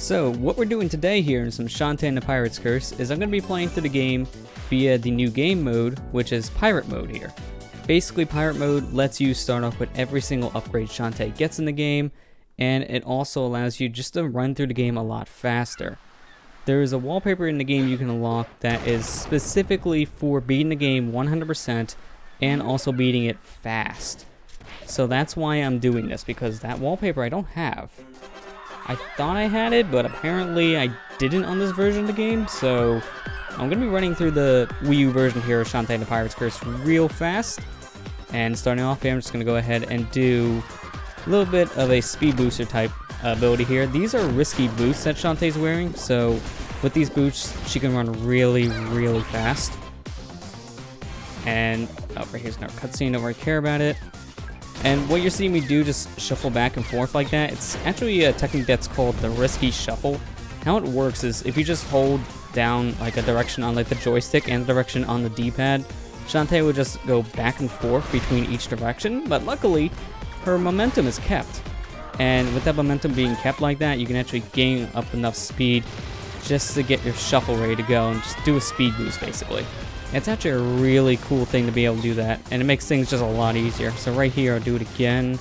So what we're doing today here in some Shantae and the Pirate's Curse is I'm going to be playing through the game via the new game mode, which is Pirate Mode here. Basically, Pirate Mode lets you start off with every single upgrade Shantae gets in the game, and it also allows you just to run through the game a lot faster. There is a wallpaper in the game you can unlock that is specifically for beating the game 100% and also beating it fast. So that's why I'm doing this, because that wallpaper I don't have. I thought I had it, but apparently I didn't on this version of the game, so I'm going to be running through the Wii U version here of Shantae and the Pirate's Curse real fast. And starting off here, I'm just going to go ahead and do a little bit of a speed booster type ability here. These are risky boots that Shantae's wearing, so with these boots, she can run really, really fast. And right here's another cutscene, don't really care about it. And what you're seeing me do, just shuffle back and forth like that, it's actually a technique that's called the risky shuffle. How it works is if you just hold down like a direction on like the joystick and the direction on the D-pad, Shantae will just go back and forth between each direction, but luckily her momentum is kept. And with that momentum being kept like that, you can actually gain up enough speed just to get your shuffle ready to go and just do a speed boost basically. It's actually a really cool thing to be able to do that, and it makes things just a lot easier. So right here, I'll do it again.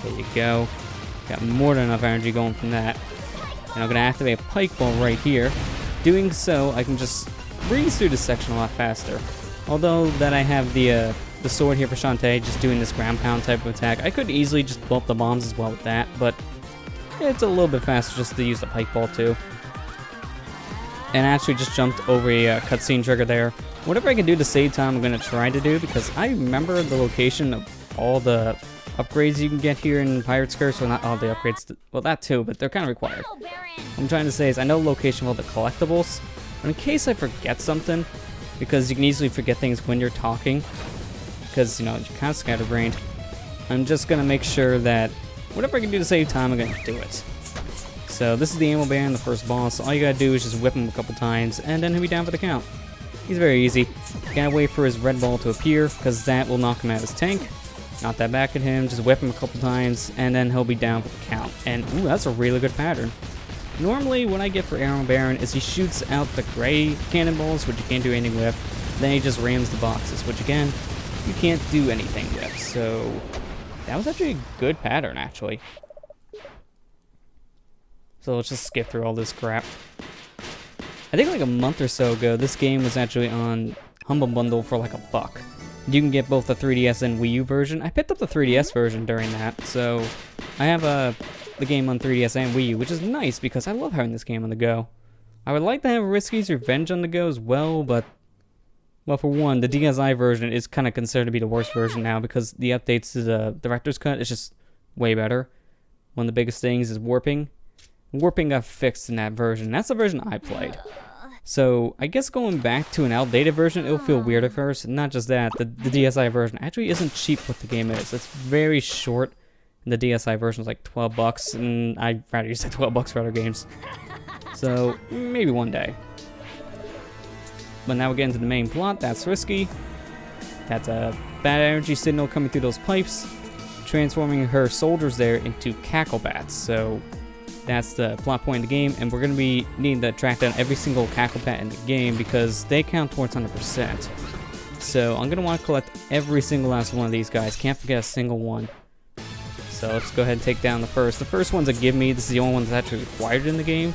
There you go. Got more than enough energy going from that. And I'm going to activate a pike ball right here. Doing so, I can just breeze through this section a lot faster. Although that I have the sword here for Shantae, just doing this ground pound type of attack, I could easily just blow up the bombs as well with that, but it's a little bit faster just to use the pike ball too. And I actually just jumped over a cutscene trigger there. Whatever I can do to save time, I'm going to try to do, because I remember the location of all the upgrades you can get here in Pirate's Curse. Well, not all the upgrades, well that too, but they're kind of required. What I'm trying to say is I know the location of all the collectibles, but in case I forget something, because you can easily forget things when you're talking, because, you know, you're kind of scatterbrained, I'm just going to make sure that whatever I can do to save time, I'm going to do it. So this is the Ammo Baron, the first boss. All you gotta do is just whip him a couple times, and then he'll be down for the count. He's very easy. You gotta wait for his red ball to appear, because that will knock him out of his tank. Knock that back at him, just whip him a couple times, and then he'll be down for the count. And, ooh, that's a really good pattern. Normally, what I get for Ammo Baron is he shoots out the gray cannonballs, which you can't do anything with. Then he just rams the boxes, which again, you can't do anything with. So, that was actually a good pattern, actually. So let's just skip through all this crap. I think like a month or so ago, this game was actually on Humble Bundle for like $1. You can get both the 3DS and Wii U version. I picked up the 3DS version during that, so I have the game on 3DS and Wii U, which is nice because I love having this game on the go. I would like to have Risky's Revenge on the go as well, but, well, for one, the DSi version is kind of considered to be the worst version now because the updates to the director's cut is just way better. One of the biggest things is warping. Warping got fixed in that version. That's the version I played. So I guess going back to an outdated version, it'll feel weird at first. Not just that, the DSi version actually isn't cheap what the game is. It's very short. And the DSi version is like $12, and I'd rather use that $12 for other games. So maybe one day. But now we're getting to the main plot. That's Risky. That's a bad energy signal coming through those pipes, transforming her soldiers there into cacklebats. So that's the plot point in the game, and we're going to be needing to track down every single cacklebat in the game because they count towards 100%. So I'm going to want to collect every single last one of these guys. Can't forget a single one. So let's go ahead and take down the first. The first one's a give me. This is the only one that's actually required in the game,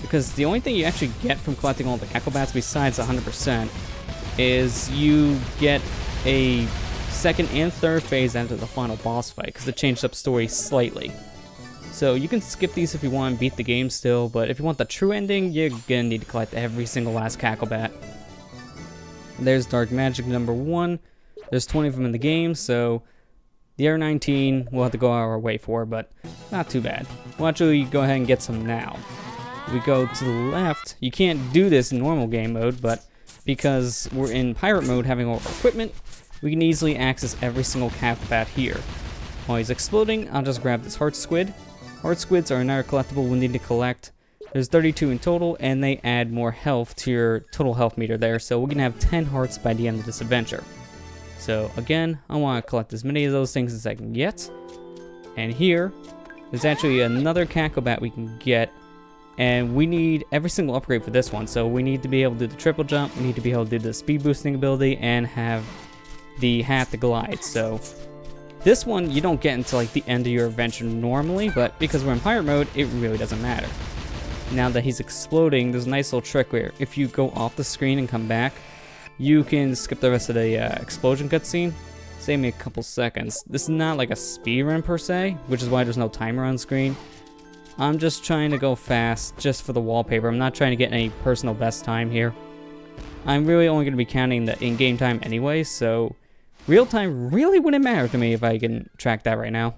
because the only thing you actually get from collecting all the cacklebats besides 100% is you get a second and third phase after the final boss fight, because it changed up story slightly. So you can skip these if you want and beat the game still, but if you want the true ending, you're gonna need to collect every single last cacklebat. There's Dark Magic number 1. There's 20 of them in the game, so the other 19 we'll have to go our way for, but not too bad. We'll actually go ahead and get some now. We go to the left. You can't do this in normal game mode, but because we're in pirate mode having all our equipment, we can easily access every single cacklebat here. While he's exploding, I'll just grab this heart squid. Heart squids are another collectible we need to collect. There's 32 in total, and they add more health to your total health meter there, so we're going to have 10 hearts by the end of this adventure. So again, I want to collect as many of those things as I can get. And here, there's actually another cacklebat we can get And we need every single upgrade for this one. So we need to be able to do the triple jump, we need to be able to do the speed boosting ability, and have the hat to glide. So this one you don't get until like the end of your adventure normally, but because we're in pirate mode, it really doesn't matter. Now that he's exploding, there's a nice little trick where if you go off the screen and come back, you can skip the rest of the explosion cutscene. Save me a couple seconds. This is not like a speed run per se, which is why there's no timer on screen. I'm just trying to go fast just for the wallpaper. I'm not trying to get any personal best time here. I'm really only going to be counting the in-game time anyway, so real time really wouldn't matter to me if I can track that right now.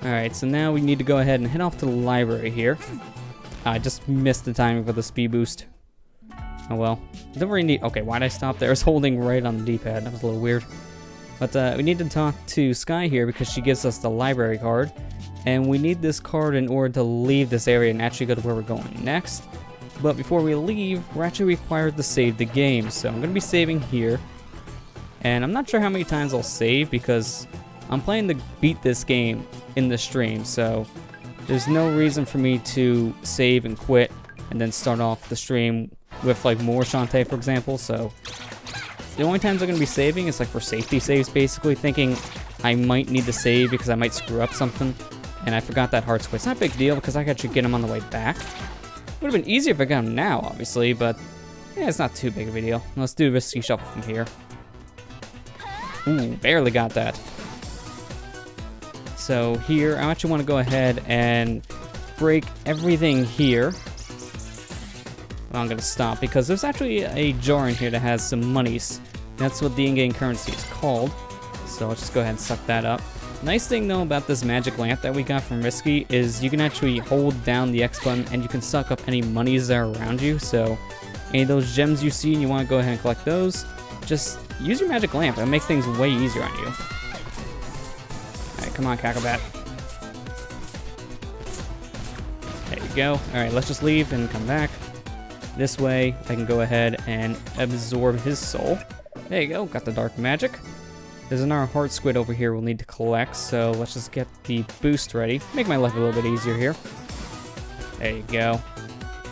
Alright, so now we need to go ahead and head off to the library here. I just missed the timing for the speed boost. Oh well. Don't really need... Okay, why'd I stop there? I was holding right on the D-pad. That was a little weird. But we need to talk to Sky here because she gives us the library card. And we need this card in order to leave this area and actually go to where we're going next. But before we leave, we're actually required to save the game. So I'm going to be saving here. And I'm not sure how many times I'll save because I'm planning to beat this game in the stream. So there's no reason for me to save and quit and then start off the stream with like more Shantae, for example. So the only times I'm going to be saving is like for safety saves, basically, thinking I might need to save because I might screw up something. And I forgot that heart squid. It's not a big deal because I could actually get him on the way back. Would have been easier if I got him now, obviously, but yeah, it's not too big of a deal. Let's do a risky shuffle from here. Ooh, barely got that. So here, I actually want to go ahead and break everything here. I'm going to stop because there's actually a jar in here that has some monies. That's what the in-game currency is called. So let's just go ahead and suck that up. Nice thing though about this magic lamp that we got from Risky is you can actually hold down the X button and you can suck up any monies that are around you. So any of those gems you see and you want to go ahead and collect those, just use your magic lamp. It'll make things way easier on you. Alright, come on, Cacklebat. There you go. Alright, let's just leave and come back. This way, I can go ahead and absorb his soul. There you go, got the dark magic. There's another heart squid over here we'll need to collect, so let's just get the boost ready. Make my life a little bit easier here. There you go.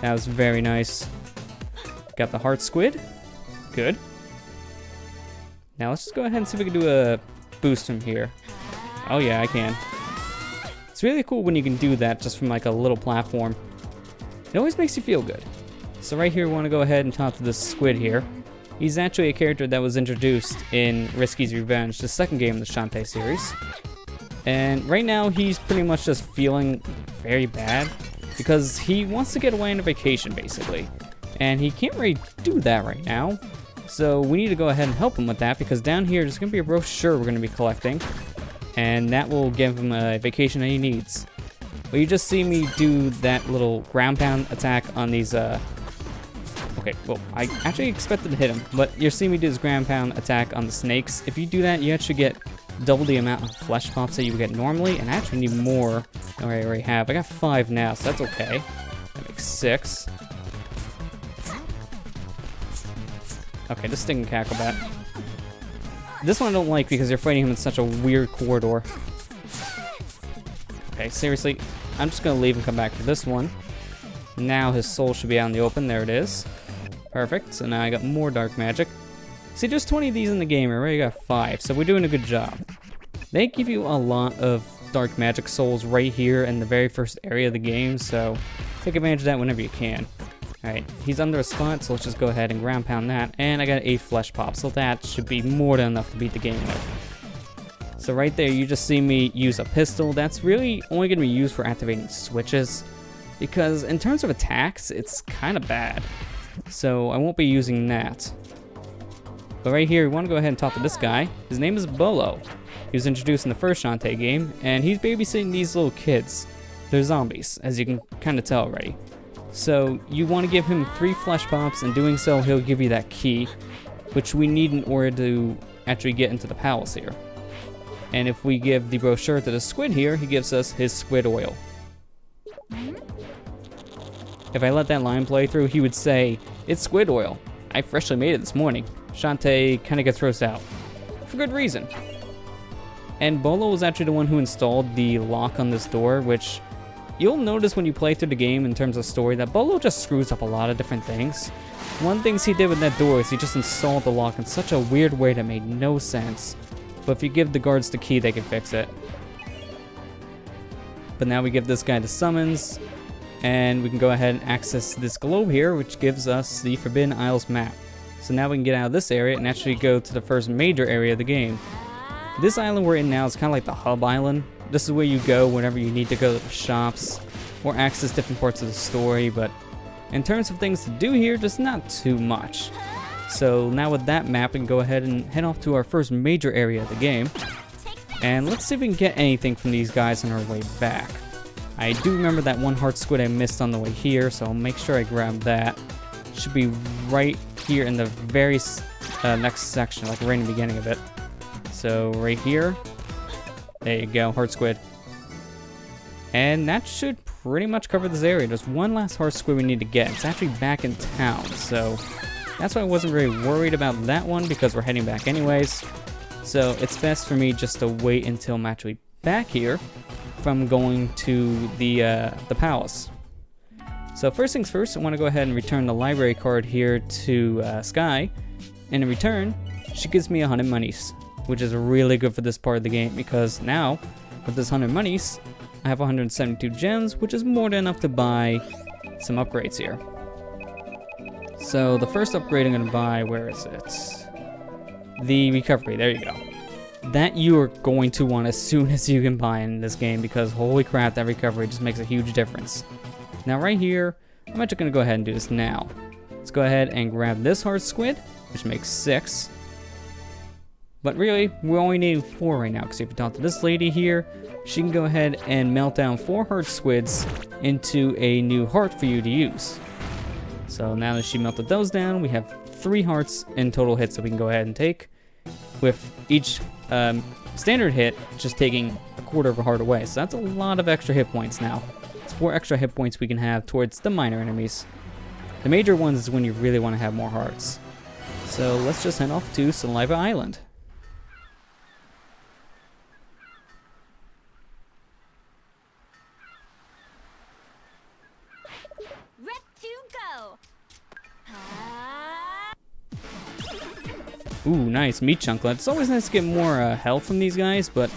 That was very nice. Got the heart squid. Good. Now let's just go ahead and see if we can do a boost from here. Oh yeah, I can. It's really cool when you can do that just from like a little platform. It always makes you feel good. So right here, we want to go ahead and talk to this squid here. He's actually a character that was introduced in Risky's Revenge, the second game in the Shantae series. And right now, he's pretty much just feeling very bad because he wants to get away on a vacation, basically. And he can't really do that right now. So we need to go ahead and help him with that because down here, there's going to be a brochure we're going to be collecting. And that will give him a vacation that he needs. But you just see me do that little ground pound attack on these, Okay, well, I actually expected to hit him, but you're seeing me do this ground pound attack on the snakes. If you do that, you actually get double the amount of flesh pops that you would get normally, and I actually need more than I already have. I got 5 now, so that's okay. That makes 6. Okay, just stinging Cacklebat. This one I don't like because you're fighting him in such a weird corridor. Okay, seriously, I'm just gonna leave and come back for this one. Now his soul should be out in the open. There it is. Perfect. So now I got more dark magic. See, there's 20 of these in the game. I already got 5, so we're doing a good job. They give you a lot of dark magic souls right here in the very first area of the game, so take advantage of that whenever you can. Alright, he's under a spot, so let's just go ahead and ground pound that. And I got 8 flesh pops, so that should be more than enough to beat the game with. So right there, you just see me use a pistol. That's really only going to be used for activating switches, because in terms of attacks, it's kind of bad. So I won't be using that. But right here, we want to go ahead and talk to this guy. His name is Bolo. He was introduced in the first Shantae game, and he's babysitting these little kids. They're zombies, as you can kind of tell already. So you want to give him 3 flesh pops, and doing so, he'll give you that key, which we need in order to actually get into the palace here. And if we give the brochure to the squid here, he gives us his squid oil. If I let that line play through, he would say, "It's squid oil. I freshly made it this morning." Shantae kind of gets grossed out. For good reason. And Bolo was actually the one who installed the lock on this door, which you'll notice when you play through the game in terms of story that Bolo just screws up a lot of different things. One thing he did with that door is he just installed the lock in such a weird way that made no sense. But if you give the guards the key, they can fix it. But now we give this guy the summons, and we can go ahead and access this globe here, which gives us the Forbidden Isles map. So now we can get out of this area and actually go to the first major area of the game. This island we're in now is kind of like the hub island. This is where you go whenever you need to go to the shops or access different parts of the story, but in terms of things to do here, just not too much. So now with that map, we can go ahead and head off to our first major area of the game. And let's see if we can get anything from these guys on our way back. I do remember that one heart squid I missed on the way here, so I'll make sure I grab that. Should be right here in the very next section, like right in the beginning of it. So right here, there you go, heart squid. And that should pretty much cover this area. There's one last heart squid we need to get. It's actually back in town, so that's why I wasn't very worried about that one, because we're heading back anyways. So it's best for me just to wait until I'm actually back here from going to the palace. So first things first, I want to go ahead and return the library card here to Sky. And in return, she gives me 100 monies, which is really good for this part of the game, because now, with this 100 monies, I have 172 gems, which is more than enough to buy some upgrades here. So the first upgrade I'm going to buy, where is it? The recovery, there you go. That you are going to want as soon as you can buy in this game, because holy crap, that recovery just makes a huge difference. Now right here, I'm actually going to go ahead and do this now. Let's go ahead and grab this heart squid, which makes 6. But really, we're only needing 4 right now, because if you talk to this lady here, she can go ahead and melt down 4 heart squids into a new heart for you to use. So now that she melted those down, we have 3 hearts in total hits that we can go ahead and take, with each standard hit just taking a quarter of a heart away. So that's a lot of extra hit points now. It's 4 extra hit points we can have towards the minor enemies. The major ones is when you really want to have more hearts. So let's just head off to Saliva Island. Ooh, nice meat chunklet. It's always nice to get more health from these guys, but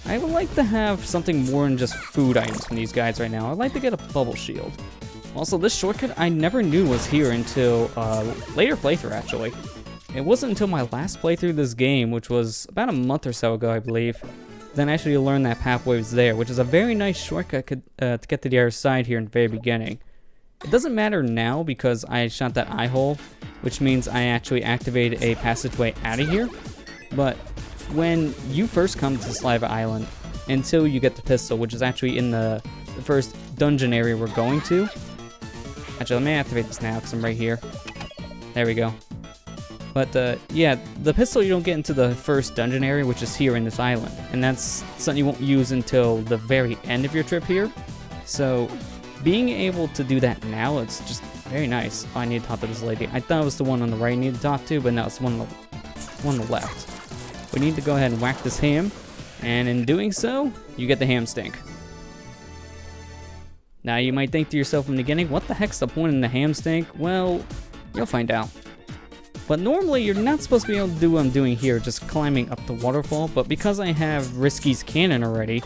I would like to have something more than just food items from these guys right now. I'd like to get a bubble shield. Also, this shortcut I never knew was here until later playthrough, actually. It wasn't until my last playthrough of this game, which was about a month or so ago, I believe, then I actually learned that pathway was there, which is a very nice shortcut to get to the other side here in the very beginning. It doesn't matter now because I shot that eye hole, which means I actually activated a passageway out of here. But when you first come to Saliva Island, until you get the pistol, which is actually in the first dungeon area we're going to. Actually, let me activate this now because I'm right here. There we go. But yeah, the pistol you don't get into the first dungeon area, which is here in this island. And that's something you won't use until the very end of your trip here. So being able to do that now, it's just very nice. Oh, I need to talk to this lady. I thought it was the one on the right I need to talk to, but no, it's the one on the left. We need to go ahead and whack this ham, and in doing so, you get the ham stink. Now you might think to yourself in the beginning, what the heck's the point in the ham stink? Well, you'll find out. But normally you're not supposed to be able to do what I'm doing here, just climbing up the waterfall, but because I have Risky's cannon already,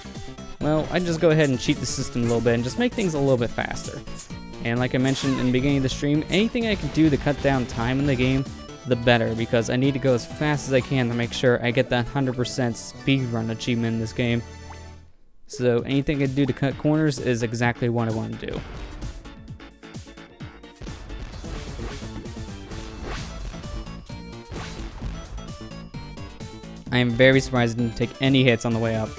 well, I just go ahead and cheat the system a little bit and just make things a little bit faster. And like I mentioned in the beginning of the stream, anything I can do to cut down time in the game, the better, because I need to go as fast as I can to make sure I get that 100% speedrun achievement in this game. So anything I can do to cut corners is exactly what I want to do. I am very surprised I didn't take any hits on the way up.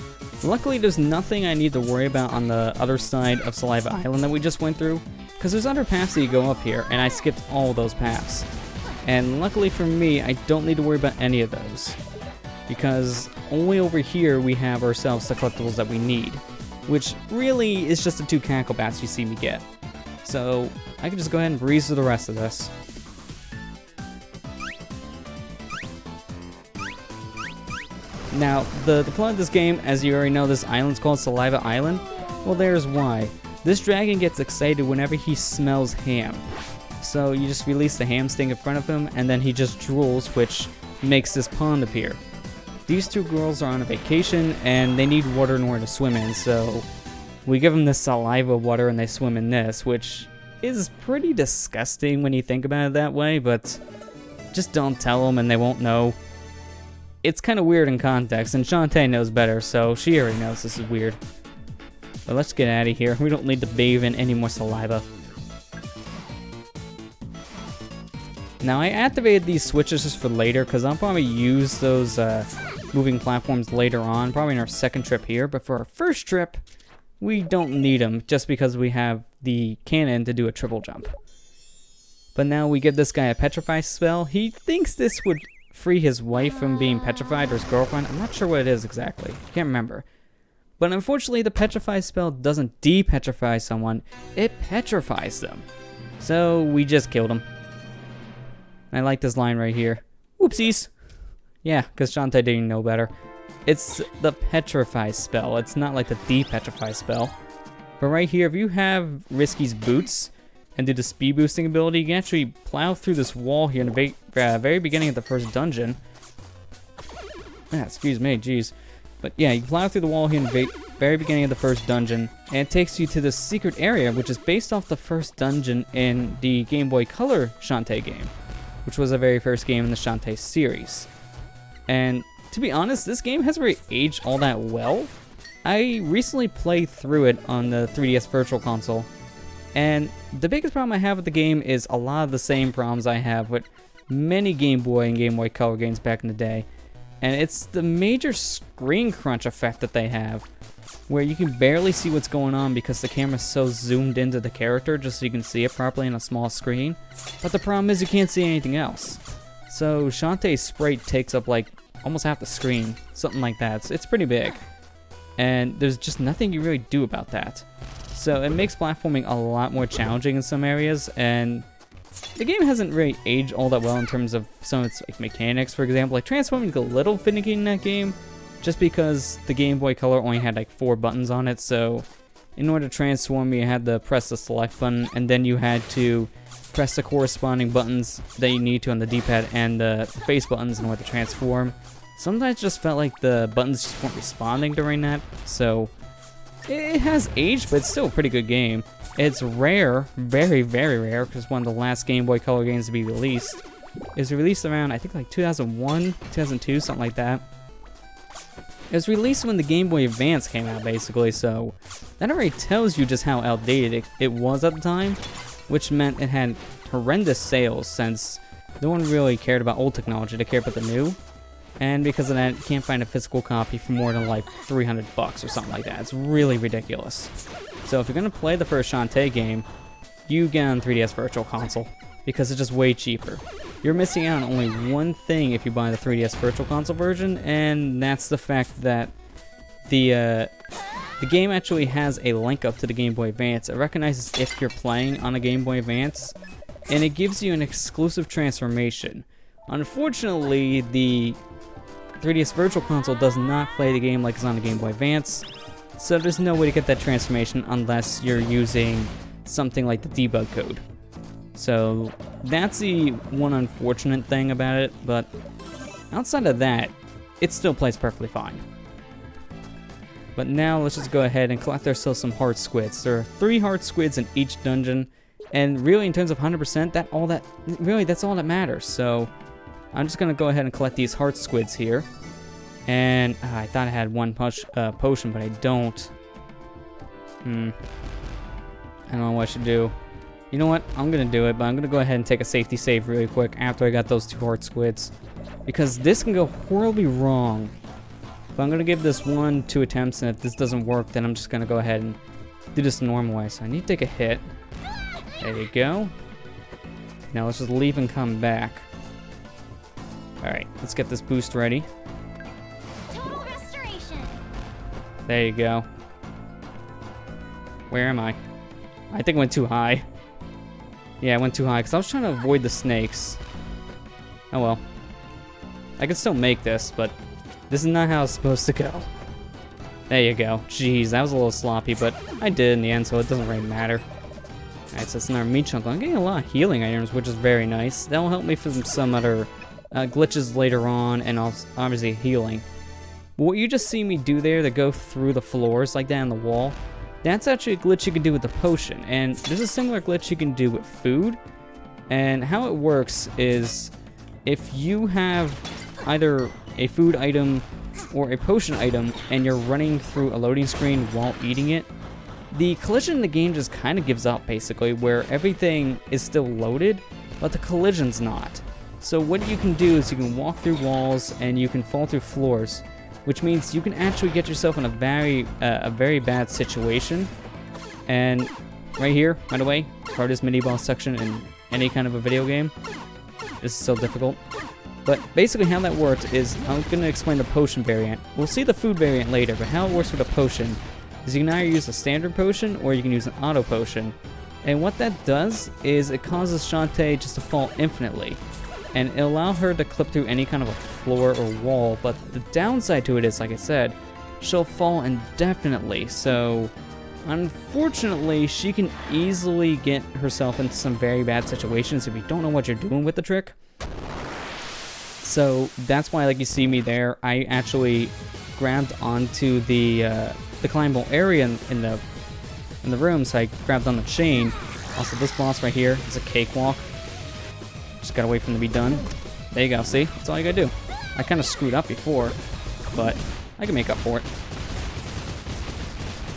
Luckily, there's nothing I need to worry about on the other side of Saliva Island that we just went through, because there's other paths that you go up here, and I skipped all those paths. And luckily for me, I don't need to worry about any of those, because only over here we have ourselves the collectibles that we need, which really is just the 2 cackle bats you see me get. So I can just go ahead and breeze through the rest of this. Now, the plot of this game, as you already know, this island's called Saliva Island. Well, there's why. This dragon gets excited whenever he smells ham. So you just release the ham sting in front of him, and then he just drools, which makes this pond appear. These two girls are on a vacation, and they need water in order to swim in, so we give them this saliva water and they swim in this, which is pretty disgusting when you think about it that way, but just don't tell them and they won't know. It's kind of weird in context, and Shantae knows better, so she already knows this is weird. But let's get out of here. We don't need to bathe in any more saliva. Now, I activated these switches just for later, because I'll probably use those moving platforms later on, probably in our second trip here, but for our first trip, we don't need them, just because we have the cannon to do a triple jump. But now we give this guy a petrify spell. He thinks this would free his wife from being petrified, or his girlfriend. I'm not sure what it is exactly. Can't remember. But unfortunately, the petrify spell doesn't de-petrify someone, it petrifies them. So we just killed him. I like this line right here. Whoopsies. Yeah, because Shantae didn't know better. It's the petrify spell. It's not like the de-petrify spell. But right here, if you have Risky's boots and do the speed boosting ability, you can actually plow through this wall here in the very beginning of the first dungeon. Excuse me, jeez. But yeah, you plow through the wall here in the very beginning of the first dungeon, and it takes you to the secret area, which is based off the first dungeon in the Game Boy Color Shantae game, which was the very first game in the Shantae series. And to be honest, this game hasn't really aged all that well. I recently played through it on the 3DS Virtual Console, and the biggest problem I have with the game is a lot of the same problems I have with many Game Boy and Game Boy Color games back in the day. And it's the major screen crunch effect that they have, where you can barely see what's going on because the camera's so zoomed into the character just so you can see it properly on a small screen. But the problem is you can't see anything else. So Shantae's sprite takes up like almost half the screen, something like that. It's pretty big. And there's just nothing you really do about that. So it makes platforming a lot more challenging in some areas, and the game hasn't really aged all that well in terms of some of its like mechanics. For example, like transforming is a little finicky in that game, just because the Game Boy Color only had like 4 buttons on it. So in order to transform, you had to press the select button, and then you had to press the corresponding buttons that you need to on the D-pad and the face buttons in order to transform. Sometimes it just felt like the buttons just weren't responding during that. So it has aged, but it's still a pretty good game. It's rare, very, very rare, because it's one of the last Game Boy Color games to be released. It was released around, I think, like 2001, 2002, something like that. It was released when the Game Boy Advance came out, basically, so that already tells you just how outdated it was at the time, which meant it had horrendous sales, since no one really cared about old technology, they cared about the new. And because of that, you can't find a physical copy for more than like $300 or something like that. It's really ridiculous. So if you're going to play the first Shantae game, you get on 3DS Virtual Console, because it's just way cheaper. You're missing out on only one thing if you buy the 3DS Virtual Console version, and that's the fact that the game actually has a link up to the Game Boy Advance. It recognizes if you're playing on a Game Boy Advance, and it gives you an exclusive transformation. Unfortunately, the 3DS Virtual Console does not play the game like it's on the Game Boy Advance, so there's no way to get that transformation unless you're using something like the debug code. So that's the one unfortunate thing about it, but outside of that, it still plays perfectly fine. But now let's just go ahead and collect ourselves some heart squids. There are 3 heart squids in each dungeon, and really in terms of 100%, that's all that matters. So I'm just gonna go ahead and collect these heart squids here. And I thought I had one potion, but I don't. I don't know what I should do. You know what? I'm gonna do it, but I'm gonna go ahead and take a safety save really quick after I got those 2 heart squids, because this can go horribly wrong. But I'm gonna give this 2 attempts, and if this doesn't work, then I'm just gonna go ahead and do this the normal way. So I need to take a hit. There you go. Now let's just leave and come back. Alright, let's get this boost ready. Total restoration. There you go. Where am I? I think I went too high. Yeah, I went too high because I was trying to avoid the snakes. Oh well. I can still make this, but This is not how it's supposed to go. There you go. Jeez, that was a little sloppy, but I did in the end, so it doesn't really matter. Alright, so it's another meat chunk. I'm getting a lot of healing items, which is very nice. That will help me for some other glitches later on, and also obviously healing. But what you just see me do there to go through the floors like that on the wall, that's actually a glitch you can do with the potion. And there's a similar glitch you can do with food. And how it works is if you have either a food item or a potion item and you're running through a loading screen while eating it, the collision in the game just kind of gives up basically, where everything is still loaded, but the collision's not. So what you can do is you can walk through walls and you can fall through floors, which means you can actually get yourself in a very bad situation. And right here, by the way, hardest mini-boss section in any kind of a video game. This is so difficult. But basically how that works is, I'm going to explain the potion variant. We'll see the food variant later, but how it works with a potion is you can either use a standard potion or you can use an auto potion. And what that does is it causes Shantae just to fall infinitely. And it'll allow her to clip through any kind of a floor or wall, but the downside to it is, like I said, she'll fall indefinitely. So unfortunately, she can easily get herself into some very bad situations if you don't know what you're doing with the trick. So that's why, like you see me there, I actually grabbed onto the climbable area in the room, so I grabbed on the chain. Also, this boss right here is a cakewalk. Just gotta wait for him to be done. There you go, see? That's all you gotta do. I kind of screwed up before, but I can make up for it.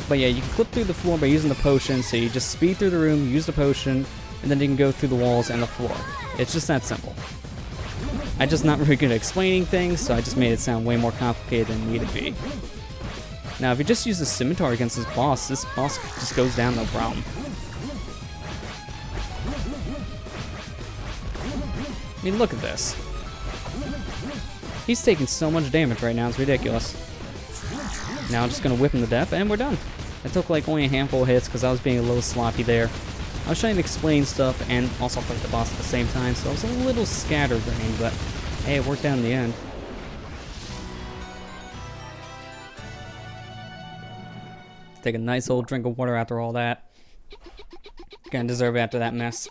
But yeah, you can clip through the floor by using the potion, so you just speed through the room, use the potion, and then you can go through the walls and the floor. It's just that simple. I'm just not very good at explaining things, so I just made it sound way more complicated than it needed to be. Now, if you just use the scimitar against this boss just goes down no problem. I mean, look at this. He's taking so much damage right now, it's ridiculous. Now I'm just gonna whip him to death, and we're done. I took like only a handful of hits because I was being a little sloppy there. I was trying to explain stuff and also fight the boss at the same time, so I was a little scatterbrained, but hey, it worked out in the end. Take a nice old drink of water after all that. Gonna deserve it after that mess.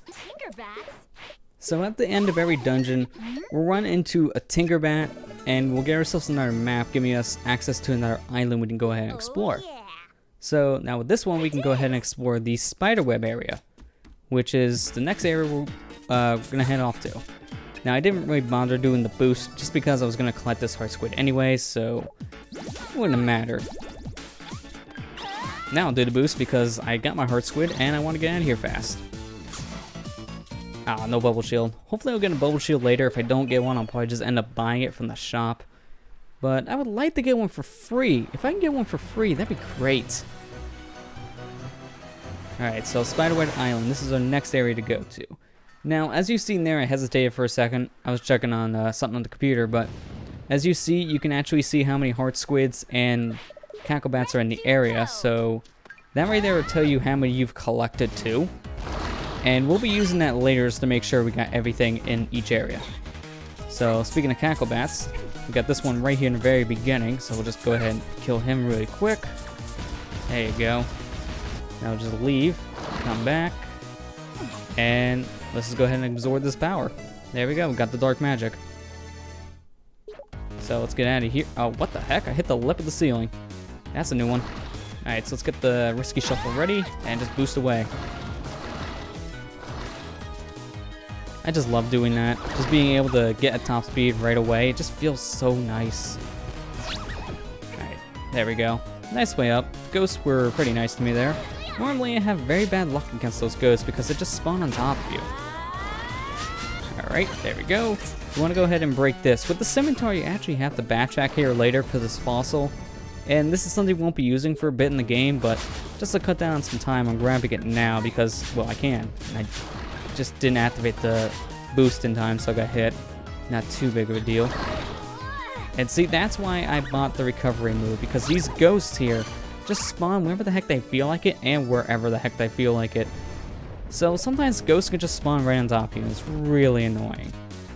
So at the end of every dungeon, we'll run into a Tinkerbat, and we'll get ourselves another map, giving us access to another island we can go ahead and explore. So now with this one, we can go ahead and explore the spiderweb area, which is the next area we're gonna head off to. Now I didn't really bother doing the boost just because I was gonna collect this heart squid anyway, so it wouldn't have mattered. Now I'll do the boost because I got my heart squid and I want to get out of here fast. Ah, no bubble shield. Hopefully I'll get a bubble shield later. If I don't get one, I'll probably just end up buying it from the shop. But I would like to get one for free. If I can get one for free, that'd be great. Alright, so Spiderweb Island. This is our next area to go to. Now, as you've seen there, I hesitated for a second. I was checking on something on the computer, but as you see, you can actually see how many heart squids and cacklebats are in the area, so that right there will tell you how many you've collected too. And we'll be using that later just to make sure we got everything in each area. So speaking of cacklebats, we got this one right here in the very beginning, so we'll just go ahead and kill him really quick. There you go. Now just leave, come back, and let's just go ahead and absorb this power. There we go, we got the dark magic. So let's get out of here. Oh, what the heck? I hit the lip of the ceiling. That's a new one. Alright, so let's get the risky shuffle ready and just boost away. I just love doing that. Just being able to get at top speed right away. It just feels so nice. Alright, there we go. Nice way up. Ghosts were pretty nice to me there. Normally I have very bad luck against those ghosts because they just spawn on top of you. Alright, there we go. You want to go ahead and break this. With the scimitar, you actually have to backtrack here later for this fossil. And this is something we won't be using for a bit in the game, but just to cut down some time, I'm grabbing it now because, well, I can. I just didn't activate the boost in time, so I got hit. Not too big of a deal. And see, that's why I bought the recovery move, because these ghosts here just spawn wherever the heck they feel like it and wherever the heck they feel like it. So sometimes ghosts can just spawn right on top of you, and it's really annoying.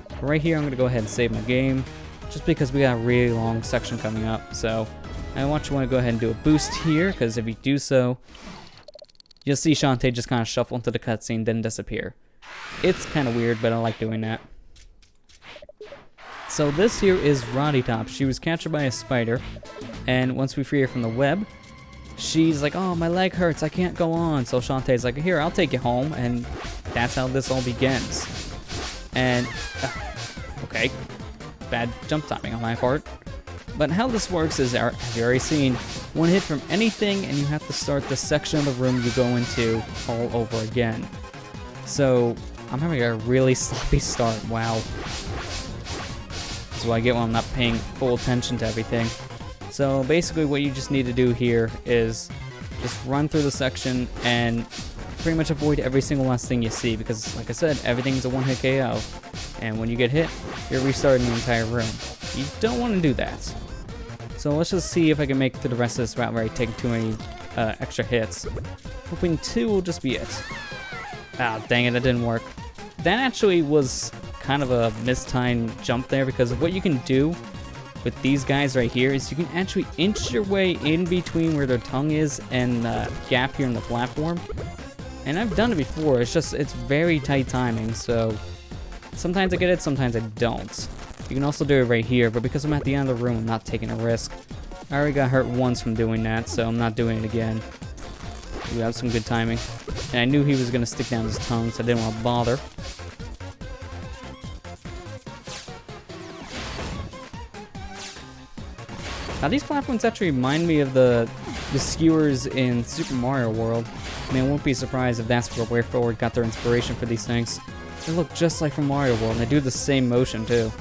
But right here, I'm going to go ahead and save my game. just because we got a really long section coming up. So I want you to go ahead and do a boost here, because if you do so, you'll see Shantae just kind of shuffle into the cutscene, then disappear. It's kind of weird, but I like doing that. So this here is Roddy Top. She was captured by a spider, and once we free her from the web, she's like, oh, my leg hurts, I can't go on. So Shantae's like, here, I'll take you home, and that's how this all begins. And, okay, bad jump timing on my part. But how this works is, as you've already seen, one hit from anything, and you have to start the section of the room you go into all over again. So, I'm having a really sloppy start, wow. That's what I get when I'm not paying full attention to everything. So basically what you just need to do here is just run through the section and pretty much avoid every single last thing you see, because like I said, everything's a one-hit KO. And when you get hit, you're restarting the entire room. You don't want to do that. So let's just see if I can make it through the rest of this route where I take too many extra hits. Hoping 2 will just be it. Ah, dang it, that didn't work. That actually was kind of a mistimed jump there, because what you can do with these guys right here is you can actually inch your way in between where their tongue is and the gap here in the platform. And I've done it before, it's very tight timing, so sometimes I get it, sometimes I don't. You can also do it right here, but because I'm at the end of the room, I'm not taking a risk. I already got hurt once from doing that, so I'm not doing it again. We have some good timing. And I knew he was going to stick down his tongue, so I didn't want to bother. Now these platforms actually remind me of the skewers in Super Mario World. I mean, I won't be surprised if that's where WayForward got their inspiration for these things. They look just like from Mario World, and they do the same motion too.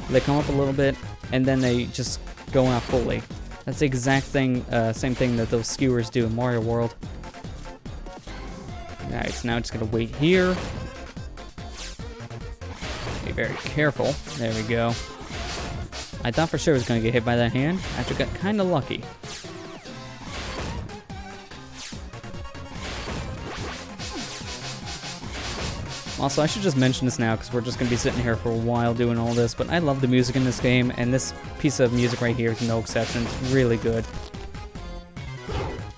They come up a little bit, and then they just go out fully. That's the exact thing, same thing that those skewers do in Mario World. Alright, so now I'm just gonna wait here. Be very careful. There we go. I thought for sure I was going to get hit by that hand. I actually got kind of lucky. Also, I should just mention this now because we're just going to be sitting here for a while doing all this, but I love the music in this game, and this piece of music right here is no exception. It's really good.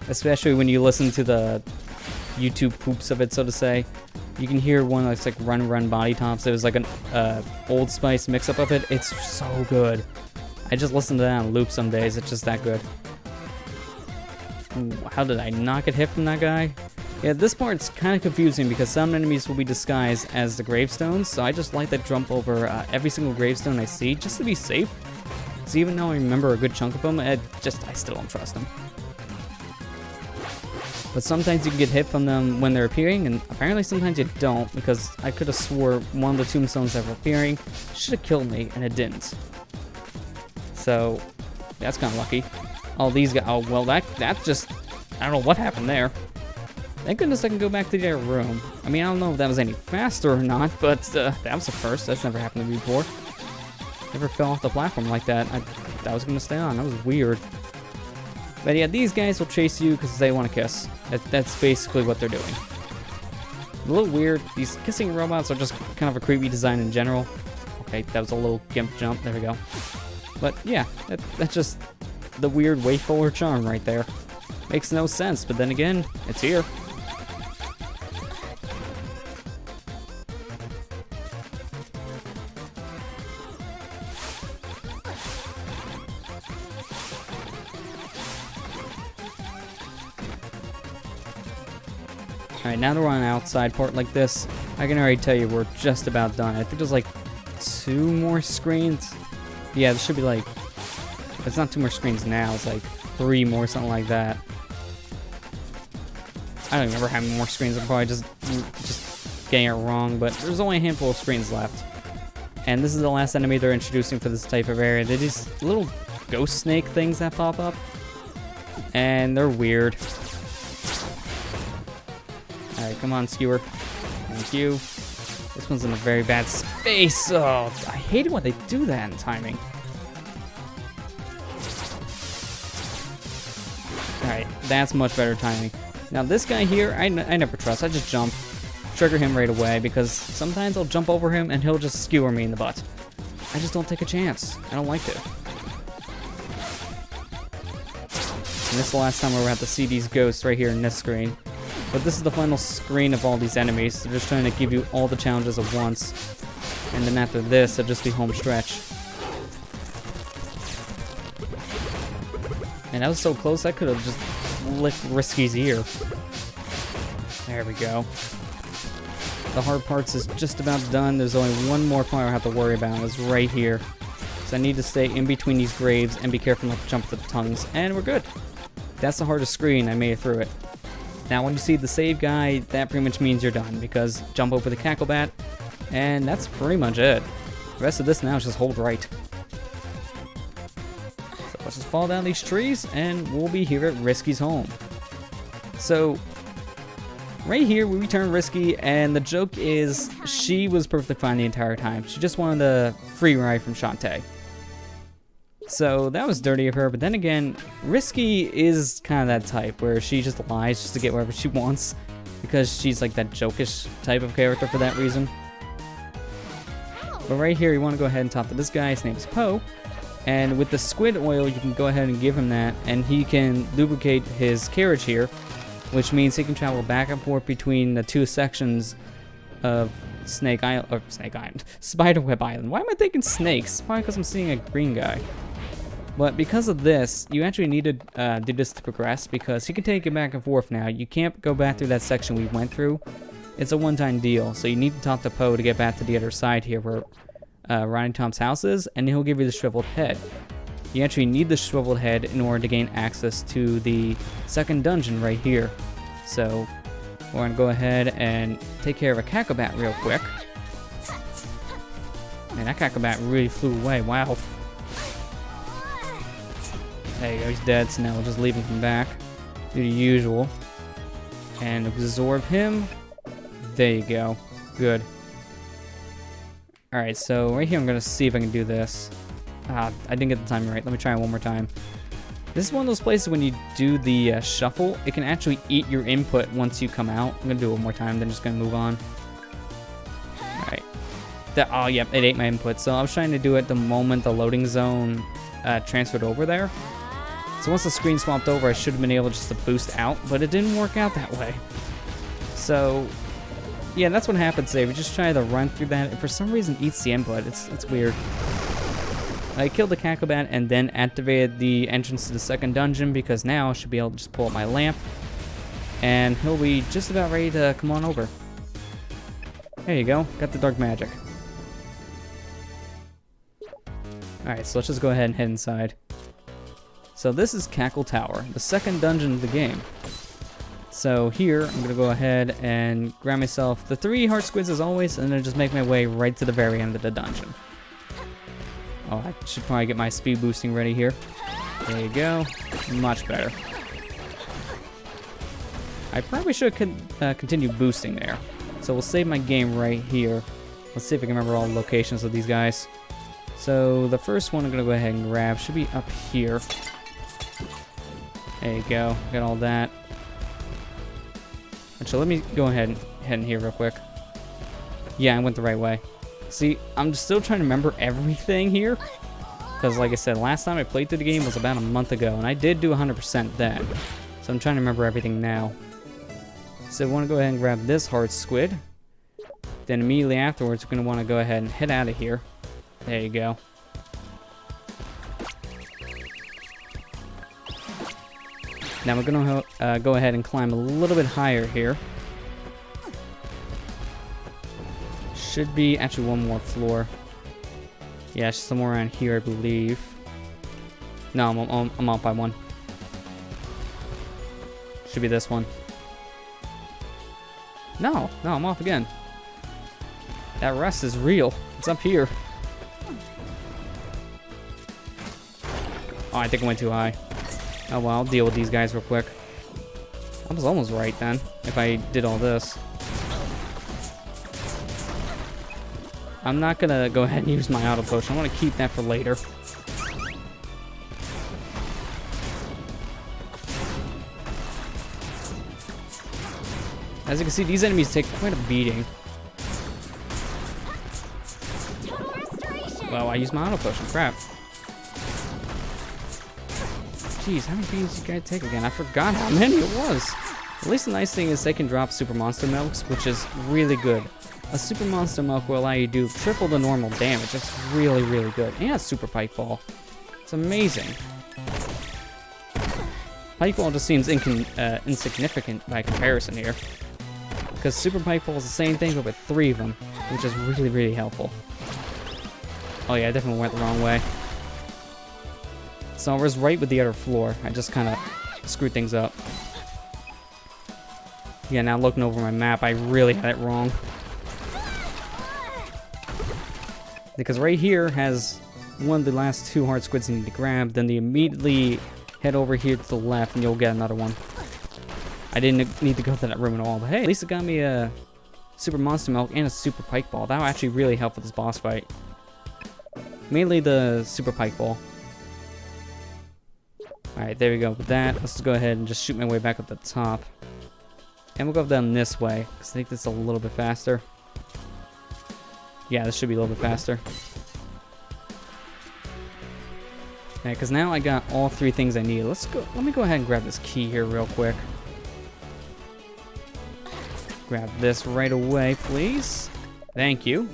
Especially when you listen to the YouTube poops of it, so to say. You can hear one that's like Run Run Body Tops. It was like an Old Spice mix-up of it. It's so good. I just listen to that on loop some days. It's just that good. Ooh, how did I not get hit from that guy? Yeah, this part's kind of confusing because some enemies will be disguised as the gravestones, so I just like to jump over every single gravestone I see just to be safe. So even though I remember a good chunk of them, I still don't trust them. But sometimes you can get hit from them when they're appearing, and apparently sometimes you don't, because I could have swore one of the tombstones that were appearing should have killed me, and it didn't. So, that's kind of lucky. Oh, these guys, oh, well, that just, I don't know what happened there. Thank goodness I can go back to their room. I mean, I don't know if that was any faster or not, but that was a first. That's never happened to me before. Never fell off the platform like that. I thought I was going to stay on. That was weird. But yeah, these guys will chase you because they want to kiss. That's basically what they're doing. A little weird. These kissing robots are just kind of a creepy design in general. Okay, that was a little gimp jump. There we go. But yeah, that's just the weird WayForward charm right there. Makes no sense, but then again, it's here. Alright, now that we're on an outside part like this, I can already tell you we're just about done. I think there's like 2 more screens. Yeah, there should be like, it's not 2 more screens now, it's like 3 more, something like that. I don't remember how many more screens, I'm probably just getting it wrong, but there's only a handful of screens left. And this is the last enemy they're introducing for this type of area. They're these little ghost snake things that pop up. And they're weird. Alright, come on, skewer. Thank you. This one's in a very bad space. Oh, I hate it when they do that in timing. Alright, that's much better timing. Now this guy here, I never trust. I just jump, trigger him right away, because sometimes I'll jump over him and he'll just skewer me in the butt. I just don't take a chance. I don't like it. And this is the last time we're going to have to see these ghosts right here in this screen. But this is the final screen of all these enemies. They're just trying to give you all the challenges at once. And then after this, it'll just be home stretch. And that was so close, I could have just licked Risky's ear. There we go. The hard parts is just about done. There's only one more part I have to worry about. It's right here. So I need to stay in between these graves and be careful not to jump to the tongues. And we're good. That's the hardest screen. I made it through it. Now when you see the save guy, that pretty much means you're done. Because jump over the cacklebat. And that's pretty much it. The rest of this now is just hold right. So let's just fall down these trees and we'll be here at Risky's home. So right here, we return Risky, and the joke is she was perfectly fine the entire time. She just wanted a free ride from Shantae. So that was dirty of her, but then again, Risky is kind of that type where she just lies just to get whatever she wants, because she's like that jokish type of character for that reason. But right here, you want to go ahead and talk to this guy. His name is Poe, and with the squid oil, you can go ahead and give him that, and he can lubricate his carriage here, which means he can travel back and forth between the two sections of Spiderweb Island. Why am I thinking snakes? Probably because I'm seeing a green guy. But because of this, you actually need to do this to progress, because he can take it back and forth now. You can't go back through that section we went through. It's a one-time deal, so you need to talk to Poe to get back to the other side here where Ronnie Tom's house is, and he'll give you the shriveled head. You actually need the shriveled head in order to gain access to the second dungeon right here. So we're going to go ahead and take care of a cacklebat real quick. Man, that cacklebat really flew away. Wow. There you go, he's dead, so now we'll just leave him come back. Do the usual. And absorb him. There you go. Good. Alright, so right here I'm going to see if I can do this. I didn't get the timing right. Let me try it one more time. This is one of those places when you do the shuffle, it can actually eat your input once you come out. I'm going to do it one more time, then just going to move on. Alright. Oh, yep, it ate my input. So I was trying to do it the moment the loading zone transferred over there. So once the screen swapped over, I should have been able just to boost out, but it didn't work out that way. So, yeah, that's what happens there. We just try to run through that, and for some reason eats the input. It's weird. I killed the cacklebat and then activated the entrance to the second dungeon, because now I should be able to just pull up my lamp, and he'll be just about ready to come on over. There you go. Got the dark magic. Alright, so let's just go ahead and head inside. So this is Cackle Tower, the second dungeon of the game. So here, I'm going to go ahead and grab myself the 3 heart squids as always, and then just make my way right to the very end of the dungeon. Oh, I should probably get my speed boosting ready here. There you go. Much better. I probably should continue boosting there. So we'll save my game right here. Let's see if I can remember all the locations of these guys. So the first one I'm going to go ahead and grab should be up here. There you go. Got all that. Actually, let me go ahead and head in here real quick. Yeah, I went the right way. See, I'm still trying to remember everything here. Because like I said, last time I played through the game was about a month ago. And I did do 100% then. So I'm trying to remember everything now. So I want to go ahead and grab this hard squid. Then immediately afterwards, we're going to want to go ahead and head out of here. There you go. Now we're going to go ahead and climb a little bit higher here. Should be actually one more floor. Yeah, somewhere around here, I believe. No, I'm off by one. Should be this one. No, I'm off again. That rest is real. It's up here. Oh, I think I went too high. Oh well, I'll deal with these guys real quick. I was almost right then, if I did all this. I'm not gonna go ahead and use my auto potion. I want to keep that for later. As you can see, these enemies take quite a beating. Oh, I used my auto potion. Crap. Jeez, how many beans did you guys take again? I forgot how many it was. At least the nice thing is they can drop Super Monster Milks, which is really good. A Super Monster Milk will allow you to do triple the normal damage. That's really, really good. And a Super Pike Ball. It's amazing. Pike Ball just seems insignificant by comparison here. Because Super Pike Ball is the same thing, but with 3 of them, which is really, really helpful. Oh yeah, I definitely went the wrong way. So I was right with the other floor. I just kind of screwed things up. Yeah, now looking over my map, I really had it wrong. Because right here has one of the last 2 hard squids you need to grab, then they immediately head over here to the left and you'll get another one. I didn't need to go to that room at all, but hey, at least it got me a Super Monster Milk and a Super Pike Ball. That will actually really help with this boss fight. Mainly the Super Pike Ball. Alright, there we go. With that, let's just go ahead and just shoot my way back up the top. And we'll go down this way, because I think this is a little bit faster. Yeah, this should be a little bit faster. Okay, because now I got all 3 things I need. Let me go ahead and grab this key here real quick. Grab this right away, please. Thank you.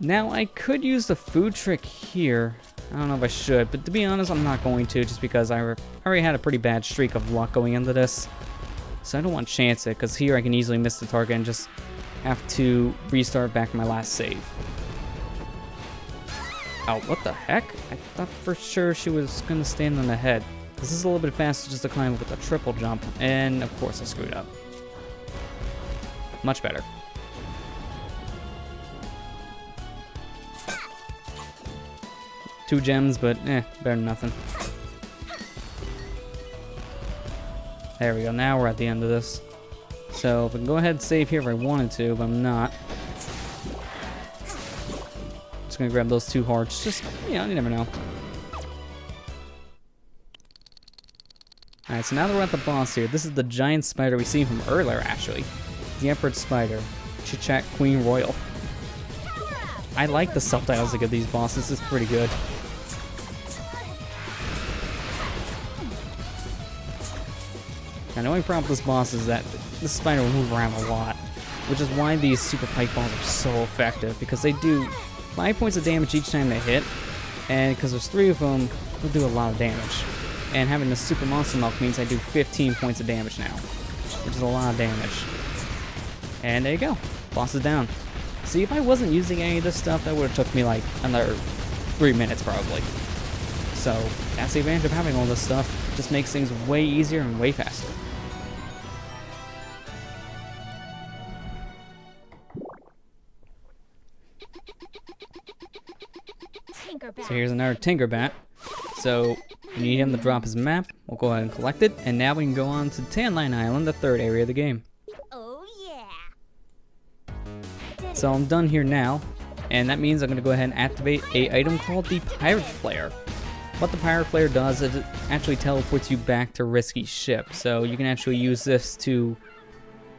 Now, I could use the food trick here. I don't know if I should, but to be honest, I'm not going to, just because I already had a pretty bad streak of luck going into this. So I don't want to chance it, because here I can easily miss the target and just have to restart back to my last save. Oh, what the heck? I thought for sure she was going to stand on the head. This is a little bit faster just to climb with a triple jump, and of course I screwed up. Much better. Two gems, but better than nothing. There we go, now we're at the end of this. So if I can go ahead and save here if I wanted to, but I'm not. Just gonna grab those 2 hearts, just, you know, you never know. Alright, so now that we're at the boss here, this is the giant spider we seen from earlier, actually. The Emperor Spider. Chit-Chat Queen Royal. I like the subtitles they give these bosses, it's pretty good. And the only problem with this boss is that this spider will move around a lot, which is why these Super Pike Balls are so effective, because they do 5 points of damage each time they hit, and because there's 3 of them, they'll do a lot of damage. And having the Super Monster Milk means I do 15 points of damage now, which is a lot of damage. And there you go, boss is down. See, if I wasn't using any of this stuff, that would have took me like another 3 minutes probably. So that's the advantage of having all this stuff. It just makes things way easier and way faster. So here's another Tinkerbat. So we need him to drop his map. We'll go ahead and collect it, and now we can go on to Tan Line Island, the 3rd area of the game. Oh yeah. So I'm done here now, and that means I'm going to go ahead and activate a item called the Pirate Flare. What the Pirate Flare does is it actually teleports you back to Risky's ship, so you can actually use this to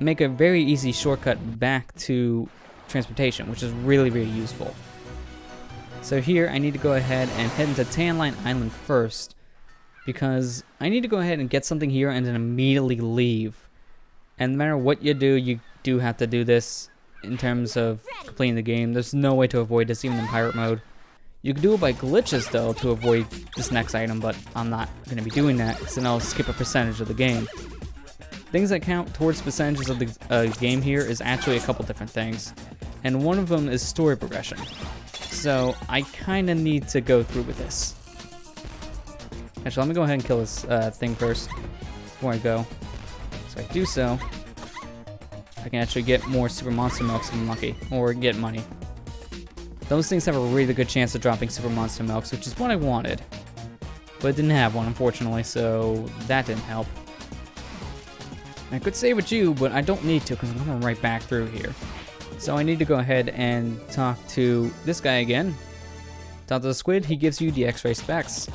make a very easy shortcut back to transportation, which is really, really useful. So here I need to go ahead and head into Tan Line Island first, because I need to go ahead and get something here and then immediately leave. And no matter what you do have to do this in terms of completing the game. There's no way to avoid this even in pirate mode. You can do it by glitches though to avoid this next item, but I'm not going to be doing that because then I'll skip a percentage of the game. Things that count towards percentages of the game here is actually a couple different things, and one of them is story progression. So I kind of need to go through with this. Actually, let me go ahead and kill this thing first before I go. So I do so, I can actually get more Super Monster Milks if I'm lucky, or get money. Those things have a really good chance of dropping Super Monster Milks, which is what I wanted. But I didn't have one, unfortunately, so that didn't help. I could save with you, but I don't need to because I'm going right back through here. So I need to go ahead and talk to this guy again. Talk to the squid, he gives you the X-ray specs.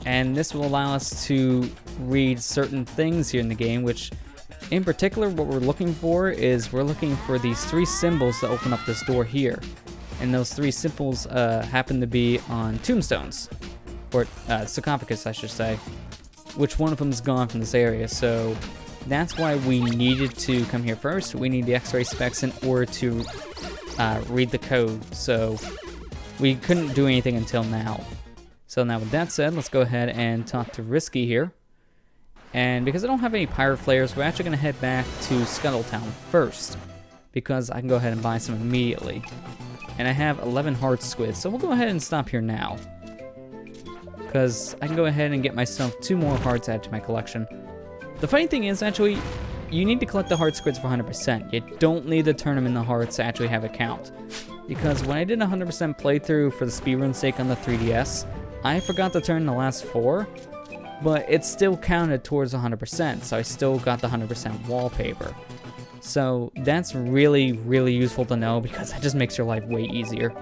And this will allow us to read certain things here in the game, which In particular, what we're looking for is we're looking for these 3 symbols to open up this door here. And those 3 symbols happen to be on tombstones. Or sarcophagus, I should say. Which one of them is gone from this area, so that's why we needed to come here first. We need the X-ray specs in order to read the code, so we couldn't do anything until now. So now with that said, let's go ahead and talk to Risky here. And because I don't have any pirate flares, we're actually going to head back to Scuttletown first, because I can go ahead and buy some immediately. And I have 11 heart squids, so we'll go ahead and stop here now, because I can go ahead and get myself 2 more hearts added to my collection. The funny thing is, actually, you need to collect the heart squids for 100%. You don't need to turn them in the hearts to actually have a count. Because when I did a 100% playthrough for the speedrun sake on the 3DS, I forgot to turn the last 4, but it still counted towards 100%, so I still got the 100% wallpaper. So that's really, really useful to know, because that just makes your life way easier.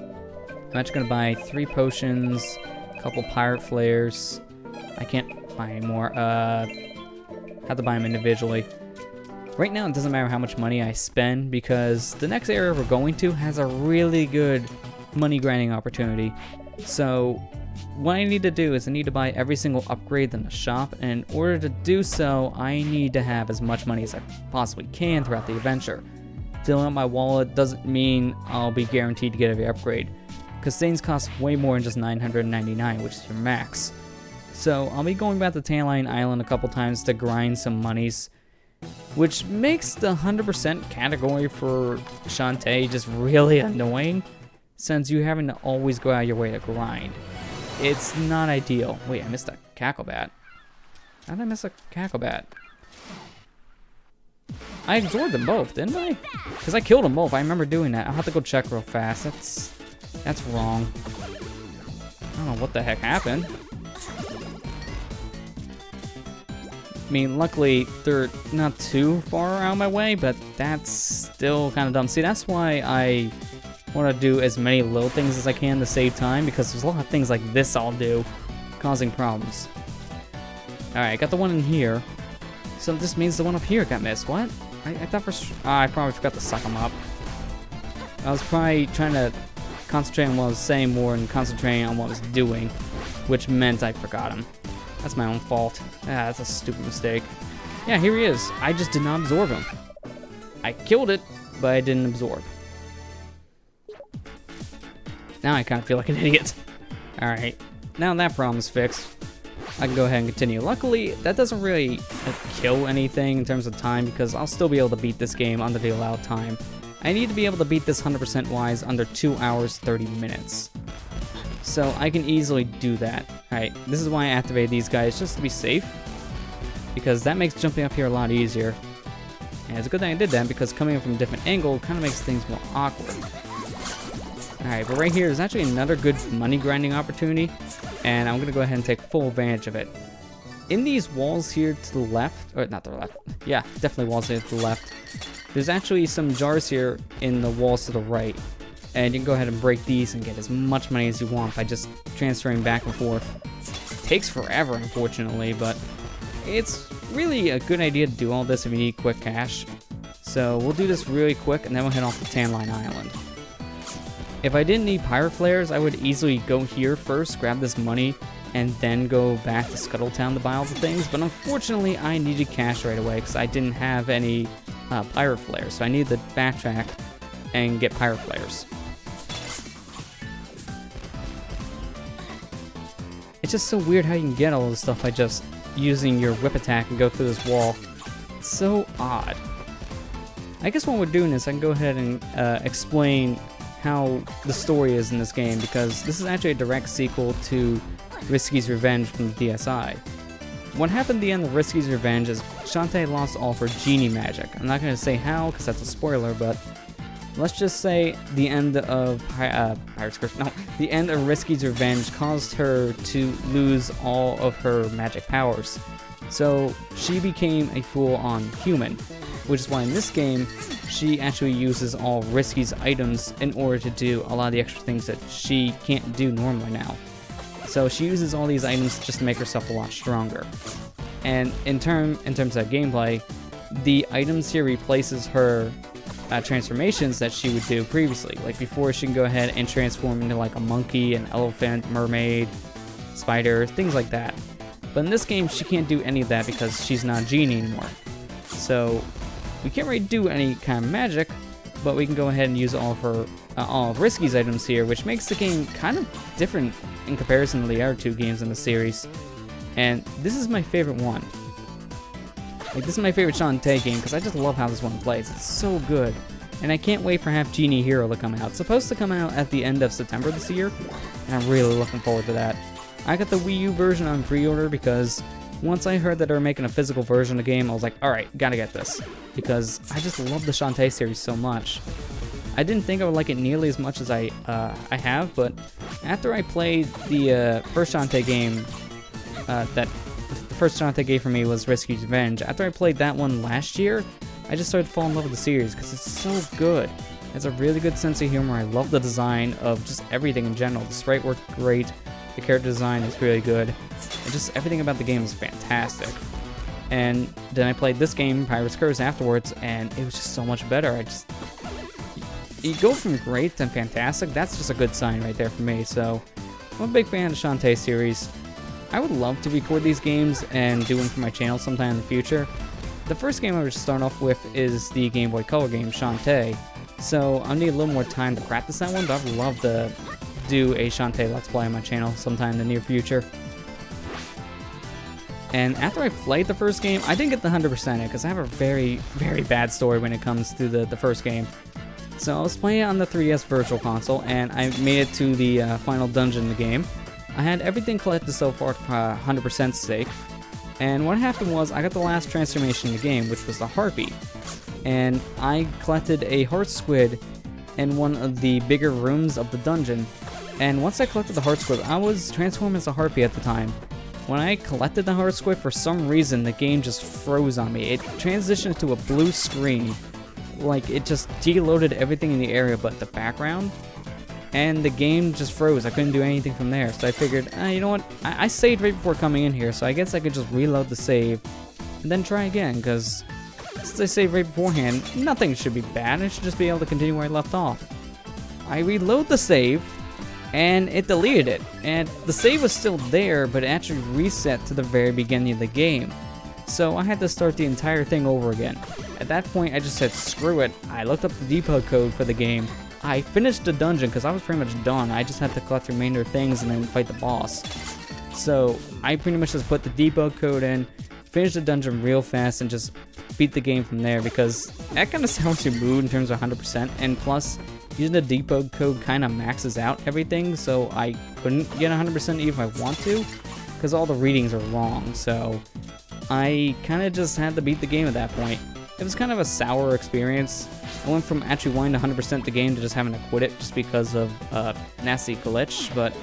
I'm actually going to buy 3 potions, a couple pirate flares. I can't buy any more. Have to buy them individually. Right now, it doesn't matter how much money I spend, because the next area we're going to has a really good money grinding opportunity. So what I need to do is I need to buy every single upgrade in the shop, and in order to do so, I need to have as much money as I possibly can throughout the adventure. Filling up my wallet doesn't mean I'll be guaranteed to get every upgrade, because things cost way more than just $999, which is your max. So I'll be going back to Tanline Island a couple times to grind some monies, which makes the 100% category for Shantae just really annoying, since you're having to always go out of your way to grind. It's not ideal. Wait, I missed a cacklebat. How did I miss a cacklebat? I absorbed them both, didn't I? Because I killed them both. I remember doing that. I'll have to go check real fast. That's wrong. I don't know what the heck happened. I mean, luckily, they're not too far out of my way, but that's still kind of dumb. See, that's why I want to do as many little things as I can to save time, because there's a lot of things like this I'll do, causing problems. Alright, got the one in here. So this means the one up here got missed. What? I thought for I probably forgot to suck them up. I was probably trying to concentrate on what I was saying more than concentrating on what I was doing, which meant I forgot him. That's my own fault. That's a stupid mistake. Yeah, here he is. I just did not absorb him. I killed it, but I didn't absorb. Now I kind of feel like an idiot. Alright, now that problem's fixed, I can go ahead and continue. Luckily, that doesn't really kill anything in terms of time, because I'll still be able to beat this game under the allowed time. I need to be able to beat this 100% wise under 2 hours, 30 minutes. So I can easily do that. Alright, this is why I activated these guys, just to be safe, because that makes jumping up here a lot easier. And it's a good thing I did that, because coming in from a different angle kind of makes things more awkward. Alright, but right here is actually another good money grinding opportunity, and I'm going to go ahead and take full advantage of it. In these walls here to the left, or not the left, yeah, definitely walls here to the left, there's actually some jars here in the walls to the right, and you can go ahead and break these and get as much money as you want by just transferring back and forth. It takes forever, unfortunately, but it's really a good idea to do all this if you need quick cash. So we'll do this really quick, and then we'll head off to Tanline Island. If I didn't need pirate flares, I would easily go here first, grab this money, and then go back to Scuttletown to buy all the things. But unfortunately, I needed cash right away because I didn't have any pirate flares. So I needed to backtrack and get pirate flares. It's just so weird how you can get all this stuff by just using your whip attack and go through this wall. It's so odd. I guess while we're doing this, I can go ahead and explain how the story is in this game, because this is actually a direct sequel to Risky's Revenge from the DSi. What happened at the end of Risky's Revenge is Shantae lost all of her genie magic. I'm not going to say how, because that's a spoiler, but let's just say the end of the end of Risky's Revenge caused her to lose all of her magic powers. So she became a full-on human, which is why in this game she actually uses all Risky's items in order to do a lot of the extra things that she can't do normally now. So she uses all these items just to make herself a lot stronger. And in terms of gameplay, the items here replaces her transformations that she would do previously. Like before, she can go ahead and transform into like a monkey, an elephant, mermaid, spider, things like that. But in this game, she can't do any of that because she's not a genie anymore. So we can't really do any kind of magic, but we can go ahead and use all of Risky's items here, which makes the game kind of different in comparison to the other two games in the series. And this is my favorite one. Like, this is my favorite Shantae game because I just love how this one plays. It's so good. And I can't wait for Half Genie Hero to come out. It's supposed to come out at the end of September this year, and I'm really looking forward to that. I got the Wii U version on pre-order because once I heard that they were making a physical version of the game, I was like, alright, gotta get this. Because I just love the Shantae series so much. I didn't think I would like it nearly as much as I have, but after I played the first Shantae game, the first Shantae game for me was Risky's Revenge. After I played that one last year, I just started to fall in love with the series because it's so good. It has a really good sense of humor. I love the design of just everything in general. The sprite worked great. The character design is really good. And just everything about the game is fantastic. And then I played this game, Pirate's Curse, afterwards, and it was just so much better. You go from great to fantastic. That's just a good sign right there for me. So I'm a big fan of the Shantae series. I would love to record these games and do them for my channel sometime in the future. The first game I would start off with is the Game Boy Color game, Shantae. So I'll need a little more time to practice that one, but I'd love to do a Shantae Let's Play on my channel sometime in the near future. And after I played the first game, I didn't get the 100% it because I have a very, very bad story when it comes to the first game. So I was playing it on the 3DS Virtual Console, and I made it to the final dungeon in the game. I had everything collected so far for 100% sake, and what happened was I got the last transformation in the game, which was the Harpy. And I collected a heart squid in one of the bigger rooms of the dungeon, and once I collected the heart squid, I was transformed as a Harpy at the time. When I collected the heart squid, for some reason the game just froze on me. It transitioned to a blue screen, like it just deloaded everything in the area but the background. And the game just froze. I couldn't do anything from there. So I figured, you know what? I saved right before coming in here, so I guess I could just reload the save and then try again, because since I saved right beforehand, nothing should be bad. I should just be able to continue where I left off. I reload the save, and it deleted it. And the save was still there, but it actually reset to the very beginning of the game. So I had to start the entire thing over again. At that point, I just said, screw it. I looked up the debug code for the game. I finished the dungeon because I was pretty much done. I just had to collect the remainder of things and then fight the boss. So I pretty much just put the debug code in, finished the dungeon real fast, and just beat the game from there because that kind of sounds your mood in terms of 100%. And plus, using the debug code kind of maxes out everything, so I couldn't get 100% even if I want to because all the readings are wrong. So I kind of just had to beat the game at that point. It was kind of a sour experience. I went from actually wanting to 100% the game to just having to quit it just because of nasty glitch, but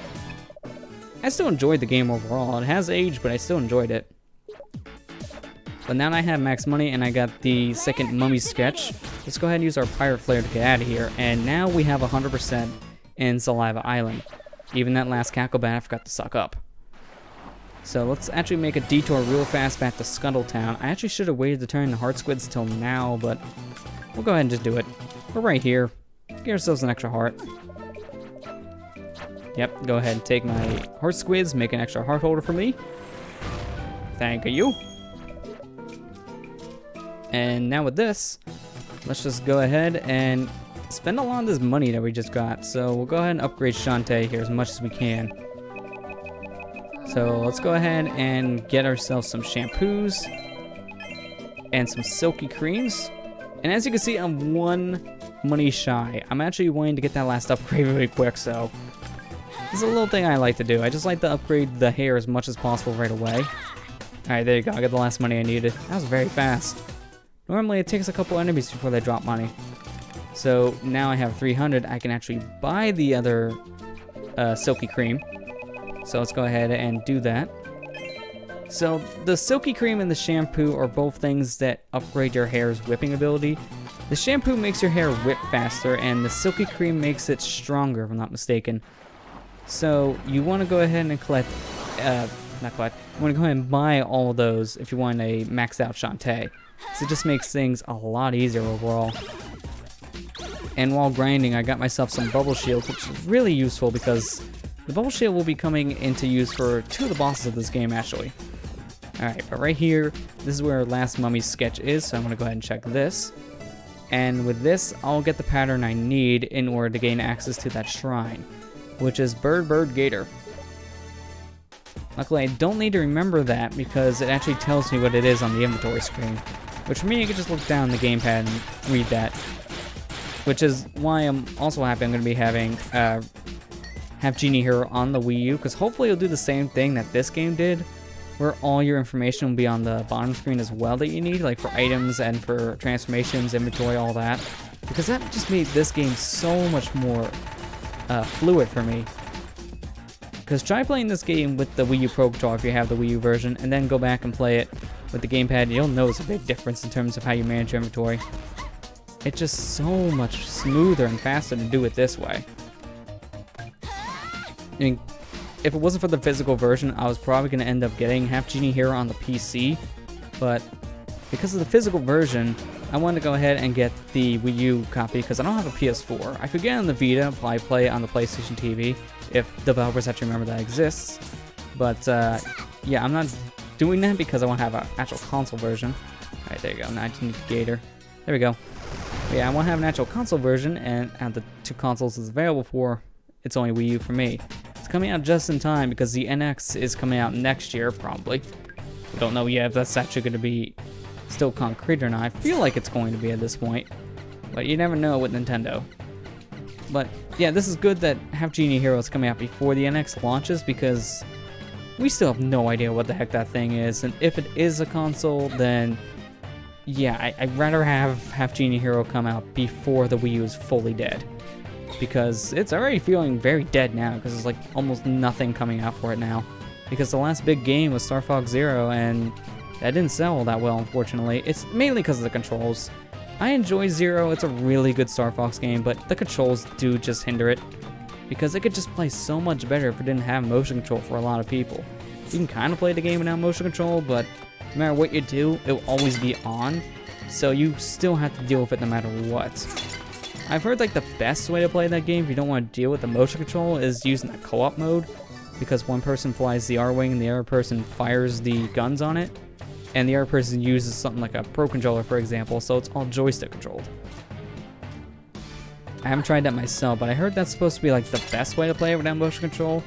I still enjoyed the game overall. It has aged, but I still enjoyed it. But now that I have max money and I got the second mummy sketch, let's go ahead and use our pirate flare to get out of here. And now we have 100% in Saliva Island. Even that last cacklebat I forgot to suck up. So let's actually make a detour real fast back to Scuttletown. I actually should have waited to turn the heart squids till now, but we'll go ahead and just do it. We're right here. Get ourselves an extra heart. Yep, go ahead and take my heart squids, make an extra heart holder for me. Thank you. And now with this, let's just go ahead and spend a lot of this money that we just got. So we'll go ahead and upgrade Shantae here as much as we can. So let's go ahead and get ourselves some shampoos and some silky creams. And as you can see, I'm one money shy. I'm actually wanting to get that last upgrade really quick, so this is a little thing I like to do. I just like to upgrade the hair as much as possible right away. Alright, there you go. I got the last money I needed. That was very fast. Normally it takes a couple enemies before they drop money. So now I have 300. I can actually buy the other silky cream. So let's go ahead and do that. So the silky cream and the shampoo are both things that upgrade your hair's whipping ability. The shampoo makes your hair whip faster, and the silky cream makes it stronger, if I'm not mistaken. So you want to go ahead and collect not collect. I'm gonna go ahead and buy all of those if you want a maxed out Shantae. So it just makes things a lot easier overall. And while grinding, I got myself some bubble shields, which is really useful because the bubble shield will be coming into use for 2 of the bosses of this game, actually. Alright, but right here, this is where Last Mummy's sketch is, so I'm going to go ahead and check this. And with this, I'll get the pattern I need in order to gain access to that shrine, which is Bird Bird Gator. Luckily, I don't need to remember that because it actually tells me what it is on the inventory screen, which for me, I can just look down the gamepad and read that. Which is why I'm also happy I'm going to be having have Genie Hero on the Wii U, because hopefully it'll do the same thing that this game did, where all your information will be on the bottom screen as well that you need, like for items and for transformations, inventory, all that. Because that just made this game so much more fluid for me. Because try playing this game with the Wii U Pro Controller if you have the Wii U version, and then go back and play it with the gamepad, and you'll notice a big difference in terms of how you manage your inventory. It's just so much smoother and faster to do it this way. I mean, if it wasn't for the physical version, I was probably going to end up getting Half Genie Hero on the PC, but because of the physical version, I wanted to go ahead and get the Wii U copy because I don't have a PS4. I could get it on the Vita, probably play it on the PlayStation TV, if developers actually remember that exists. But yeah, I'm not doing that because I want to have an actual console version. Alright, there you go, 19 Gator. There we go. But yeah, I want to have an actual console version, and out the 2 consoles it's available for, it's only Wii U for me. It's coming out just in time because the NX is coming out next year, probably. We don't know yet if that's actually going to be still concrete or not. I feel like it's going to be at this point, but you never know with Nintendo. But yeah, this is good that Half Genie Hero is coming out before the NX launches because we still have no idea what the heck that thing is, and if it is a console, then yeah, I'd rather have Half Genie Hero come out before the Wii U is fully dead. Because it's already feeling very dead now, because there's like almost nothing coming out for it now. Because the last big game was Star Fox Zero, and that didn't sell that well, unfortunately. It's mainly because of the controls. I enjoy Zero, it's a really good Star Fox game, but the controls do just hinder it. Because it could just play so much better if it didn't have motion control for a lot of people. You can kind of play the game without motion control, but no matter what you do, it will always be on, so you still have to deal with it no matter what. I've heard like the best way to play that game if you don't want to deal with the motion control is using the co-op mode, because one person flies the R-Wing and the other person fires the guns on it, and the other person uses something like a Pro Controller, for example, so it's all joystick controlled. I haven't tried that myself, but I heard that's supposed to be like the best way to play it without motion control.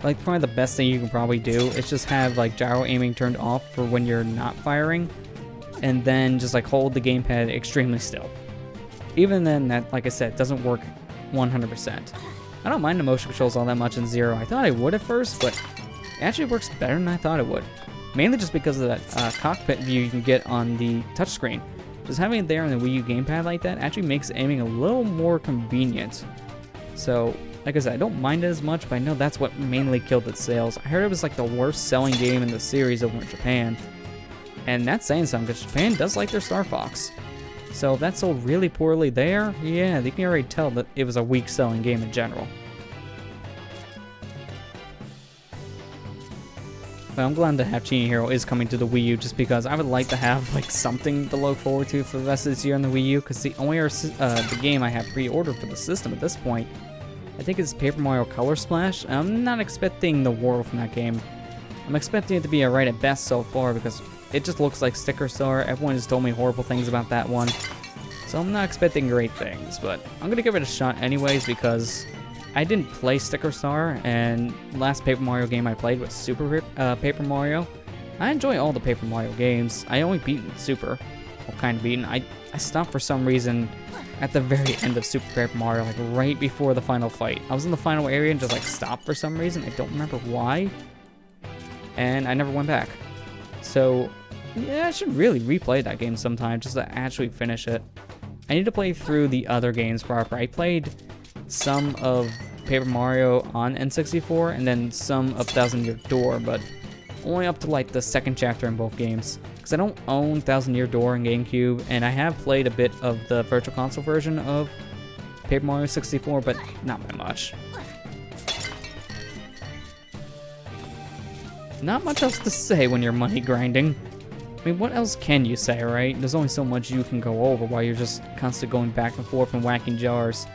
Like, probably the best thing you can probably do is just have, like, gyro aiming turned off for when you're not firing, and then just, like, hold the gamepad extremely still. Even then, that, like I said, doesn't work 100%. I don't mind the motion controls all that much in Zero. I thought I would at first, but it actually works better than I thought it would. Mainly just because of that cockpit view you can get on the touchscreen. Just having it there on the Wii U gamepad like that actually makes aiming a little more convenient. So, like I said, I don't mind it as much, but I know that's what mainly killed its sales. I heard it was like the worst selling game in the series over in Japan. And that's saying something, because Japan does like their Star Fox. So if that sold really poorly there, yeah, they can already tell that it was a weak selling game in general. But I'm glad that Half Genie Hero is coming to the Wii U, just because I would like to have like something to look forward to for the rest of this year on the Wii U, because the only the game I have pre-ordered for the system at this point, I think it's Paper Mario Color Splash. I'm not expecting the world from that game. I'm expecting it to be alright at best so far, because it just looks like Sticker Star. Everyone has told me horrible things about that one, so I'm not expecting great things, but I'm gonna give it a shot anyways, because I didn't play Sticker Star, and last Paper Mario game I played was Super Paper Mario. I enjoy all the Paper Mario games. I only beaten Super. Well, kind of beaten. I stopped for some reason at the very end of Super Paper Mario, like right before the final fight. I was in the final area and just like stopped for some reason. I don't remember why. And I never went back. So, yeah, I should really replay that game sometime just to actually finish it. I need to play through the other games proper. I played some of Paper Mario on N64 and then some of Thousand Year Door, but only up to like the second chapter in both games. Because I don't own Thousand Year Door and GameCube, and I have played a bit of the Virtual Console version of Paper Mario 64, but not by much. not much else to say when you're money grinding. I mean, what else can you say, right? There's only so much you can go over while you're just constantly going back and forth and whacking jars.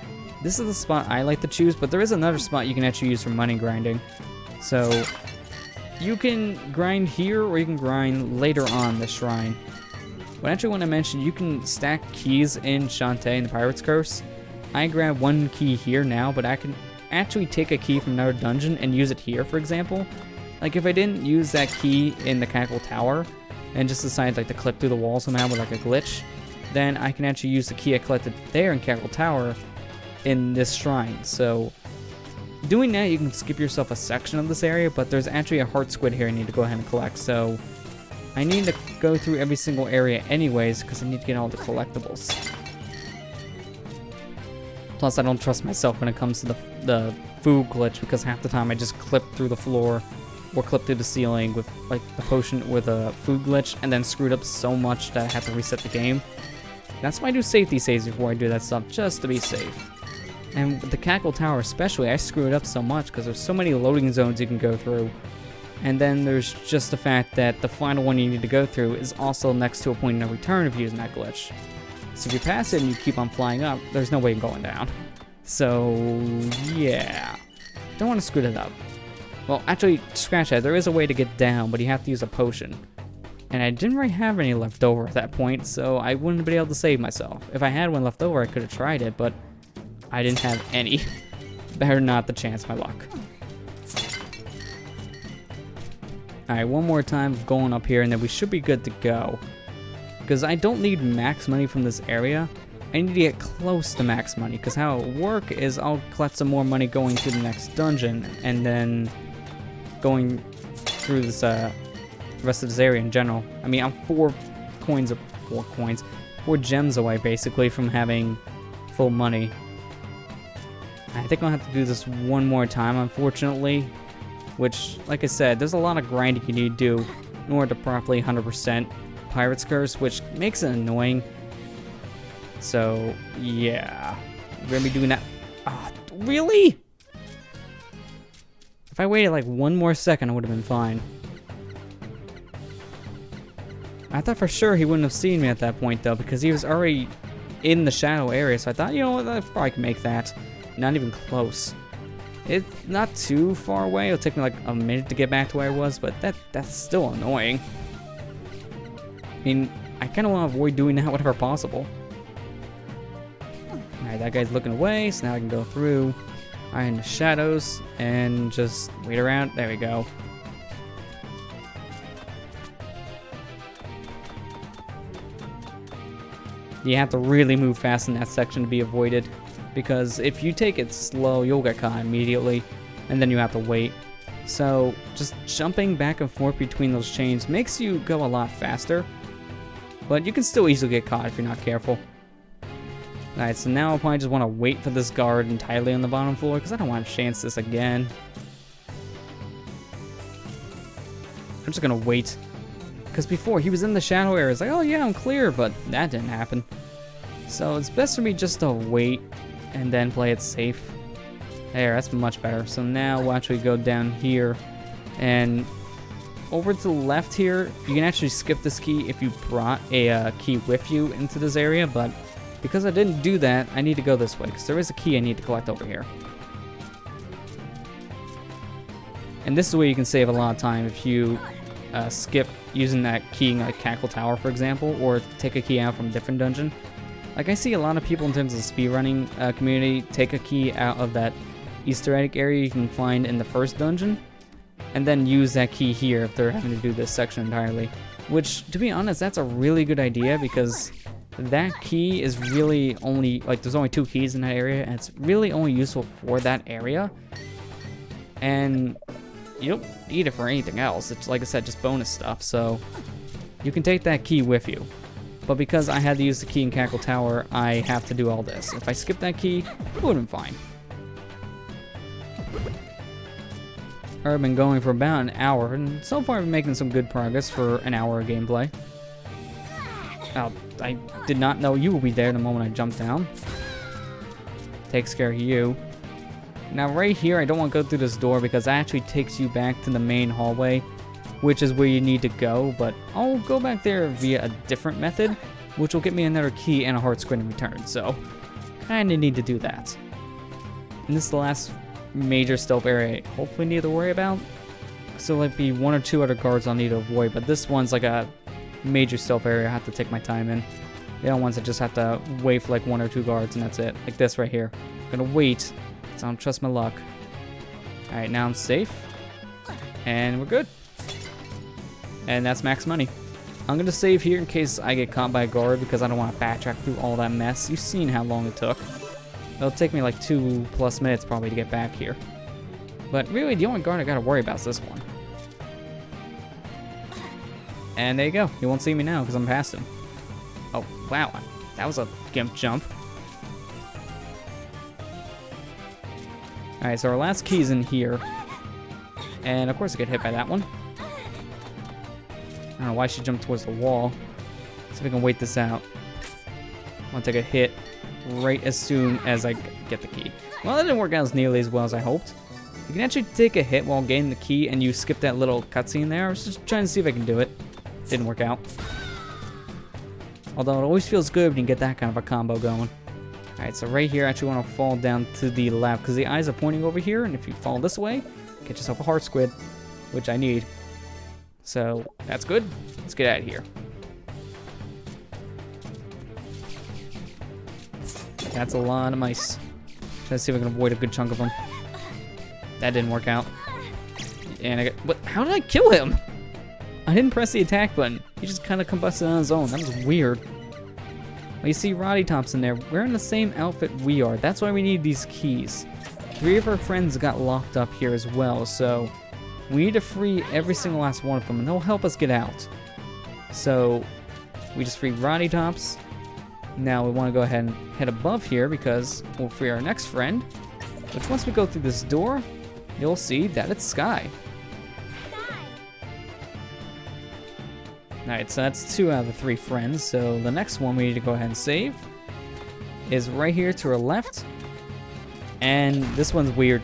This is the spot I like to choose, but there is another spot you can actually use for money grinding. So, you can grind here, or you can grind later on the shrine. But I actually want to mention, you can stack keys in Shantae in the Pirate's Curse. I grab one key here now, but I can actually take a key from another dungeon and use it here, for example. Like, if I didn't use that key in the Cackle Tower, and just decided like to clip through the wall somehow with like a glitch, then I can actually use the key I collected there in Cackle Tower in this shrine. So doing that, you can skip yourself a section of this area, but there's actually a heart squid here I need to go ahead and collect. So I need to go through every single area anyways, because I need to get all the collectibles. Plus, I don't trust myself when it comes to the food glitch, because half the time I just clip through the floor or clip through the ceiling with like the potion with a food glitch, and then screwed up so much that I have to reset the game. That's why I do safety saves before I do that stuff, just to be safe. And with the Cackle Tower especially, I screwed up so much because there's so many loading zones you can go through. And then there's just the fact that the final one you need to go through is also next to a point of no return if you're using that glitch. So if you pass it and you keep on flying up, there's no way of going down. So yeah, don't want to screw that up. Well, actually, scratch that. There is a way to get down, but you have to use a potion. And I didn't really have any left over at that point, so I wouldn't have been able to save myself. If I had one left over, I could have tried it, but I didn't have any. Better not the chance my luck. Alright, one more time of going up here, and then we should be good to go. Because I don't need max money from this area. I need to get close to max money, because how it'll work is I'll collect some more money going to the next dungeon, and then going through this rest of this area in general. I mean, I'm 4 gems away basically from having full money. I think I'll have to do this one more time, unfortunately, which, like I said, there's a lot of grinding you need to do in order to properly 100% Pirate's Curse, which makes it annoying. So yeah, we're gonna be doing that. Ah, really? If I waited like one more second, I would have been fine. I thought for sure he wouldn't have seen me at that point though, because he was already in the shadow area. So I thought, you know what, I probably can make that. Not even close. It's not too far away. It'll take me like a minute to get back to where I was, but that's still annoying. I mean, I kind of want to avoid doing that whenever possible. Alright, that guy's looking away, so now I can go through. In the shadows and just wait around. There we go. You have to really move fast in that section to be avoided, because if you take it slow, you'll get caught immediately, and then you have to wait. So just jumping back and forth between those chains makes you go a lot faster, but you can still easily get caught if you're not careful. Alright, so now I'll probably just want to wait for this guard entirely on the bottom floor, because I don't want to chance this again. I'm just going to wait. Because before, he was in the shadow area. It's like, oh yeah, I'm clear, but that didn't happen. So it's best for me just to wait and then play it safe. There, that's much better. So now we'll actually go down here. And over to the left here, you can actually skip this key if you brought a key with you into this area, but because I didn't do that, I need to go this way, because there is a key I need to collect over here. And this is where you can save a lot of time if you skip using that key in like Cackle Tower, for example, or take a key out from a different dungeon. Like, I see a lot of people in terms of the speedrunning community take a key out of that Easter egg area you can find in the first dungeon, and then use that key here if they're having to do this section entirely. Which, to be honest, that's a really good idea, because that key is really only, like, there's only 2 keys in that area, and it's really only useful for that area. And you don't need it for anything else. It's, like I said, just bonus stuff, so you can take that key with you. But because I had to use the key in Cackle Tower, I have to do all this. If I skip that key, it would have been fine. I've been going for about an hour, and so far I've been making some good progress for an hour of gameplay. Oh, I did not know you would be there the moment I jumped down. Takes care of you. Now right here, I don't want to go through this door because that actually takes you back to the main hallway which is where you need to go, but I'll go back there via a different method, which will get me another key and a heart squid in return, so kinda need to do that. And this is the last major stealth area I hopefully need to worry about. So like be 1 or 2 other guards I'll need to avoid, but this one's like a major stealth area I have to take my time in. The other ones I just have to wait for like 1 or 2 guards and that's it. Like this right here. I'm gonna wait, so I don't trust my luck. Alright, now I'm safe. And we're good. And that's max money. I'm gonna save here in case I get caught by a guard because I don't want to backtrack through all that mess. You've seen how long it took. It'll take me like 2+ minutes probably to get back here. But really, the only guard I gotta worry about is this one. And there you go. He won't see me now because I'm past him. Oh, wow. That was a gimp jump. Alright, so our last key's in here. And of course I get hit by that one. I don't know why she jumped towards the wall. See if I can wait this out. I want to take a hit right as soon as I get the key. Well, that didn't work out as nearly as well as I hoped. You can actually take a hit while gaining the key and you skip that little cutscene there. I was just trying to see if I can do it. Didn't work out. Although it always feels good when you get that kind of a combo going. Alright, so right here I actually want to fall down to the left because the eyes are pointing over here, and if you fall this way, get yourself a heart squid, which I need. So that's good. Let's get out of here. That's a lot of mice. Try to see if I can avoid a good chunk of them. That didn't work out. And I got, what? How did I kill him? I didn't press the attack button. He just kind of combusted on his own. That was weird. Well, you see Roddy Thompson there. We're in the same outfit we are. That's why we need these keys. 3 of our friends got locked up here as well, so we need to free every single last one of them, and they'll help us get out. So we just free Roddy Tops. Now we want to go ahead and head above here because we'll free our next friend, which once we go through this door, you'll see that it's Sky. Alright, so that's 2 out of the 3 friends, so the next one we need to go ahead and save is right here to our left. And this one's weird.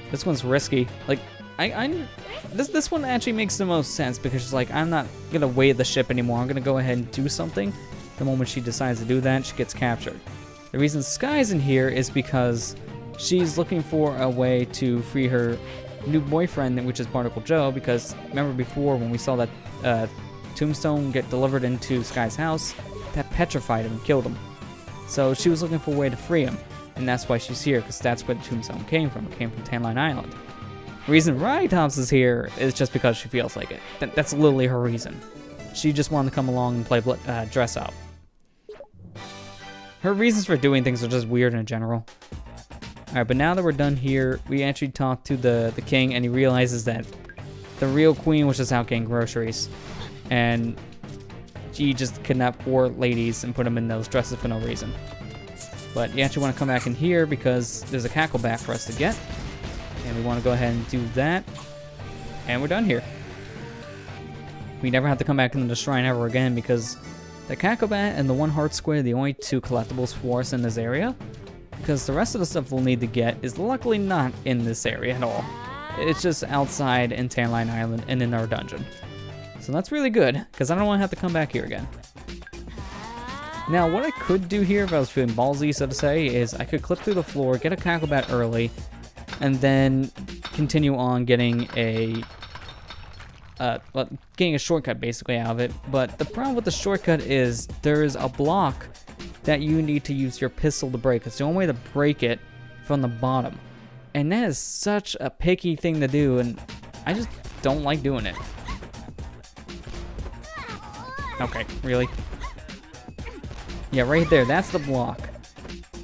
This one's risky. Like, this one actually makes the most sense because she's like, I'm not gonna wait the ship anymore. I'm gonna go ahead and do something. The moment she decides to do that, she gets captured. The reason Sky's in here is because she's looking for a way to free her new boyfriend, which is Barnacle Joe, because remember before when we saw that tombstone get delivered into Sky's house, that petrified him and killed him. So she was looking for a way to free him, and that's why she's here, because that's where the tombstone came from. It came from Tan Line Island. The reason Roddy Thompson's here is just because she feels like it. That's literally her reason. She just wanted to come along and play dress up. Her reasons for doing things are just weird in general. Alright, but now that we're done here, we actually talk to the king, and he realizes that the real queen was just out getting groceries. And she just kidnapped 4 ladies and put them in those dresses for no reason. But you actually want to come back in here because there's a cackleback for us to get. And we want to go ahead and do that. And we're done here. We never have to come back into the shrine ever again because the cacklebat and the 1 heart squid are the only 2 collectibles for us in this area. Because the rest of the stuff we'll need to get is luckily not in this area at all. It's just outside in Tan Line Island and in our dungeon. So that's really good, because I don't want to have to come back here again. Now, what I could do here, if I was feeling ballsy, so to say, is I could clip through the floor, get a cacklebat early, and then continue on getting a shortcut basically out of it. But the problem with the shortcut is there's a block that you need to use your pistol to break. It's the only way to break it from the bottom. And that is such a picky thing to do, and I just don't like doing it. Okay, really? Yeah, right there, that's the block.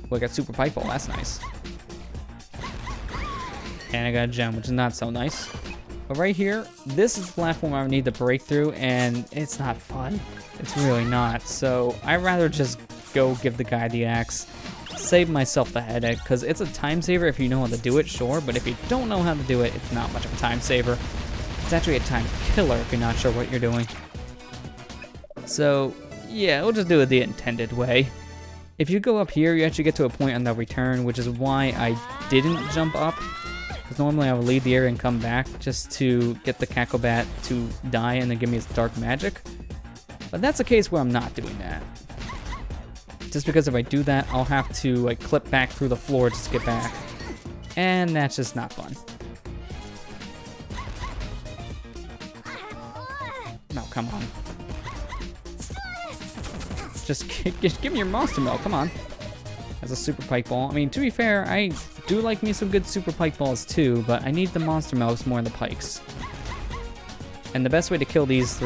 Well, I got super pipe ball, that's nice. And I got a gem, which is not so nice. But right here, this is the platform I need to break through, and it's not fun. It's really not. So I'd rather just go give the guy the axe, save myself the headache, because it's a time saver if you know how to do it, sure, but if you don't know how to do it, it's not much of a time saver. It's actually a time killer if you're not sure what you're doing. So, yeah, we'll just do it the intended way. If you go up here, you actually get to a point on the return, which is why I didn't jump up. Because Because normally I would leave the area and come back just to get the Cacklebat to die and then give me its dark magic. But that's a case where I'm not doing that. Just because if I do that, I'll have to like clip back through the floor just to get back. And that's just not fun. No, come on. Just give me your monster milk, come on. As a super pike ball. I mean, to be fair, I do like me some good super pike balls too, but I need the monster milks more than the pikes. And the best way to kill these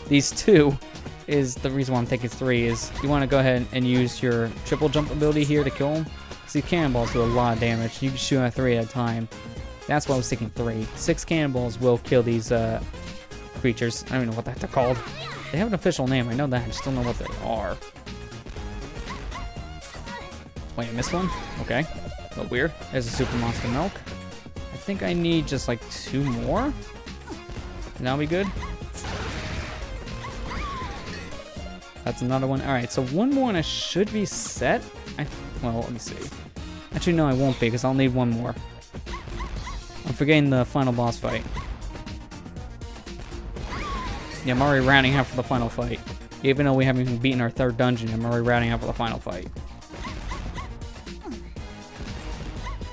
these two, is the reason why I'm thinking 3 is you want to go ahead and use your triple jump ability here to kill them. See, cannonballs do a lot of damage. You can shoot at 3 at a time. That's why I was thinking 3. 6 cannonballs will kill these creatures. I don't even know what the heck they're called. They have an official name. I know that. I just don't know what they are. Wait, I missed one? Okay. A little weird. There's a super monster milk. I think I need just like 2 more. And that'll be good. That's another one. Alright, so 1 more and I should be set. Well, let me see. Actually, no, I won't be because I'll need 1 more. I'm forgetting the final boss fight. Yeah, I'm already rounding out for the final fight. Even though we haven't even beaten our 3rd dungeon, I'm already rounding out for the final fight.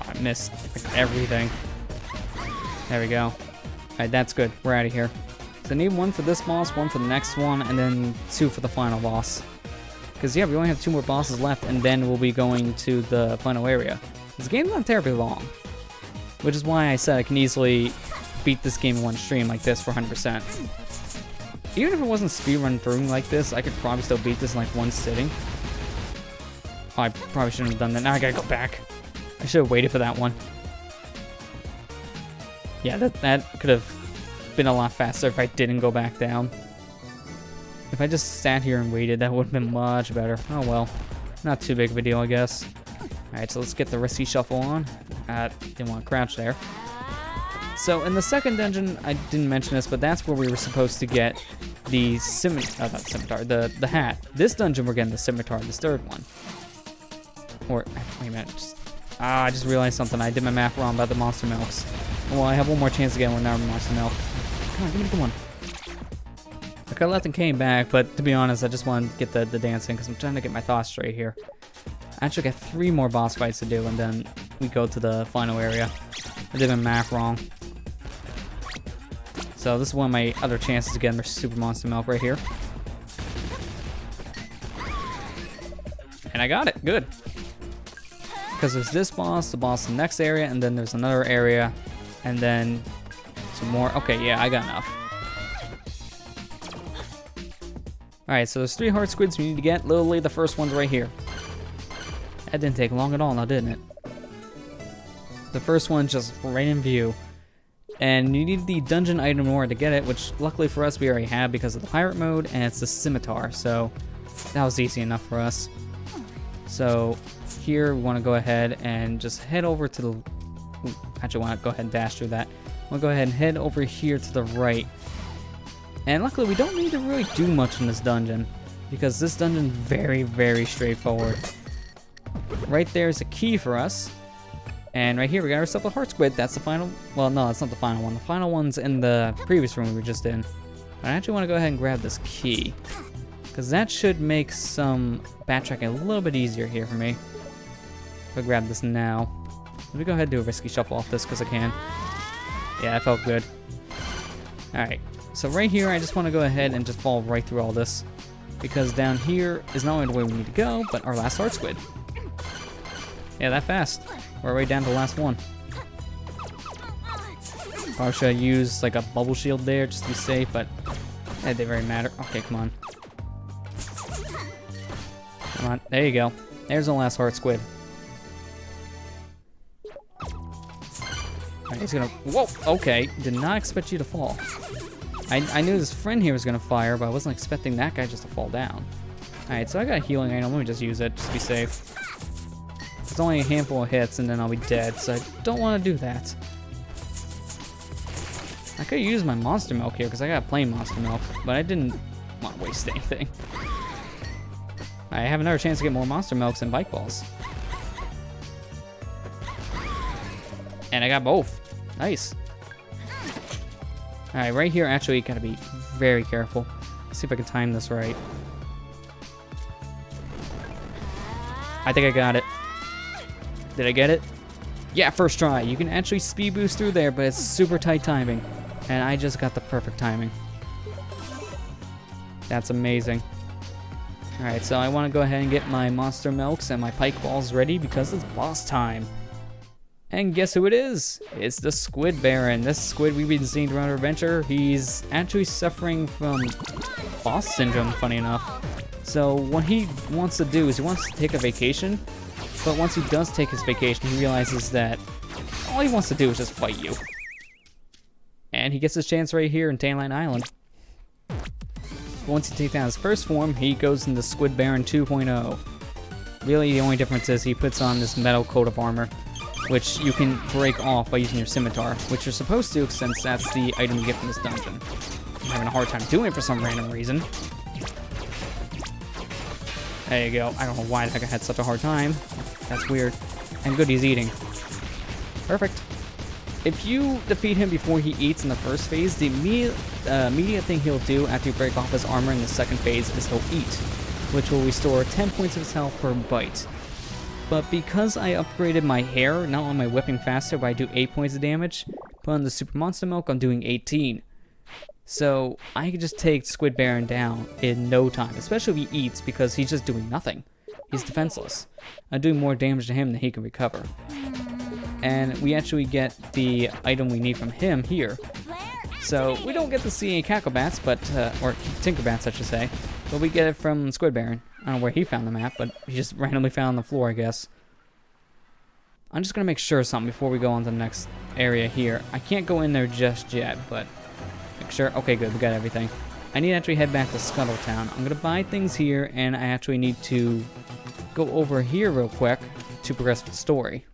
I missed like, everything. There we go. Alright, that's good. We're out of here. So I need 1 for this boss, 1 for the next one, and then 2 for the final boss. Because, yeah, we only have 2 more bosses left, and then we'll be going to the final area. This game's not terribly long. Which is why I said I can easily beat this game in one stream like this for 100%. Even if it wasn't speedrun through like this, I could probably still beat this in like 1 sitting. Oh, I probably shouldn't have done that. Now I gotta go back. I should have waited for that one. Yeah, that could have been a lot faster if I didn't go back down. If I just sat here and waited, that would have been much better. Oh well. Not too big of a deal, I guess. Alright, so let's get the risky shuffle on. Didn't want to crouch there. So in the second dungeon, I didn't mention this, but that's where we were supposed to get the not scimitar, the hat. This dungeon we're getting the scimitar, this 3rd one. Or, wait a minute, I just realized something. I did my math wrong about the monster milks. Well, I have 1 more chance to get 1 more monster milk. Come on, give me the good one. I could have left and came back, but to be honest, I just wanted to get the dance in because I'm trying to get my thoughts straight here. I actually got 3 more boss fights to do, and then we go to the final area. I did my math wrong. So this is one of my other chances to get my super monster milk right here. And I got it, good. Because there's this boss, the boss in the next area, and then there's another area, and then some more. Okay, yeah, I got enough. Alright, so there's 3 heart squids we need to get. Literally, the first one's right here. That didn't take long at all now, didn't it? The first one's just right in view. And you need the dungeon item in order to get it, which luckily for us we already have because of the pirate mode, and it's the scimitar, so that was easy enough for us. So here we want to go ahead and just head over to the... Ooh, actually want to go ahead and dash through that. We'll go ahead and head over here to the right. And luckily we don't need to really do much in this dungeon, because this dungeon is very, very straightforward. Right there is a key for us. And right here, we got ourselves a heart squid. That's the final... Well, no, that's not the final one. The final one's in the previous room we were just in. But I actually want to go ahead and grab this key, because that should make some backtracking a little bit easier here for me. If I grab this now. Let me go ahead and do a risky shuffle off this, because I can. Yeah, that felt good. Alright, so right here, I just want to go ahead and just fall right through all this, because down here is not only the way we need to go, but our last heart squid. Yeah, that fast. We're right down to the last one. Probably should I use like a bubble shield there just to be safe, but it didn't really matter. Okay, come on. Come on, there you go. There's the last heart squid. Alright, he's gonna... Whoa! Okay, did not expect you to fall. I knew this friend here was gonna fire, but I wasn't expecting that guy just to fall down. Alright, so I got a healing item. Let me just use it, just to be safe. It's only a handful of hits and then I'll be dead, so I don't want to do that. I could use my monster milk here because I got plain monster milk, but I didn't want to waste anything. I have another chance to get more monster milks and bike balls. And I got both. Nice. Alright, right here, actually, you gotta be very careful. Let's see if I can time this right. I think I got it. Did I get it? Yeah, first try. You can actually speed boost through there, but it's super tight timing. And I just got the perfect timing. That's amazing. Alright, so I want to go ahead and get my monster milks and my pike balls ready because it's boss time. And guess who it is? It's the Squid Baron. This squid we've been seeing throughout our adventure, he's actually suffering from boss syndrome, funny enough. So what he wants to do is he wants to take a vacation, but once he does take his vacation, he realizes that all he wants to do is just fight you. And he gets his chance right here in Tanline Island. Once he takes down his first form, he goes into Squid Baron 2.0. Really, the only difference is he puts on this metal coat of armor, which you can break off by using your scimitar, which you're supposed to since that's the item you get from this dungeon. I'm having a hard time doing it for some random reason. There you go. I don't know why the heck I had such a hard time. That's weird. And good, he's eating. Perfect. If you defeat him before he eats in the first phase, the immediate thing he'll do after you break off his armor in the second phase is he'll eat, which will restore 10 points of his health per bite. But because I upgraded my hair, not only am I whipping faster, but I do 8 points of damage, but on the Super Monster Milk, I'm doing 18. So I can just take Squid Baron down in no time, especially if he eats, because he's just doing nothing. He's defenseless. I'm doing more damage to him than he can recover. And we actually get the item we need from him here. So we don't get to see any Cacklebats, but, or Tinkerbats I should say, but we get it from Squid Baron. I don't know where he found them at, but he just randomly found on the floor, I guess. I'm just gonna make sure of something before we go on to the next area here. I can't go in there just yet, but make sure. Okay, good, we got everything. I need to actually head back to Scuttletown. I'm gonna buy things here, and I actually need to go over here real quick to progress with the story.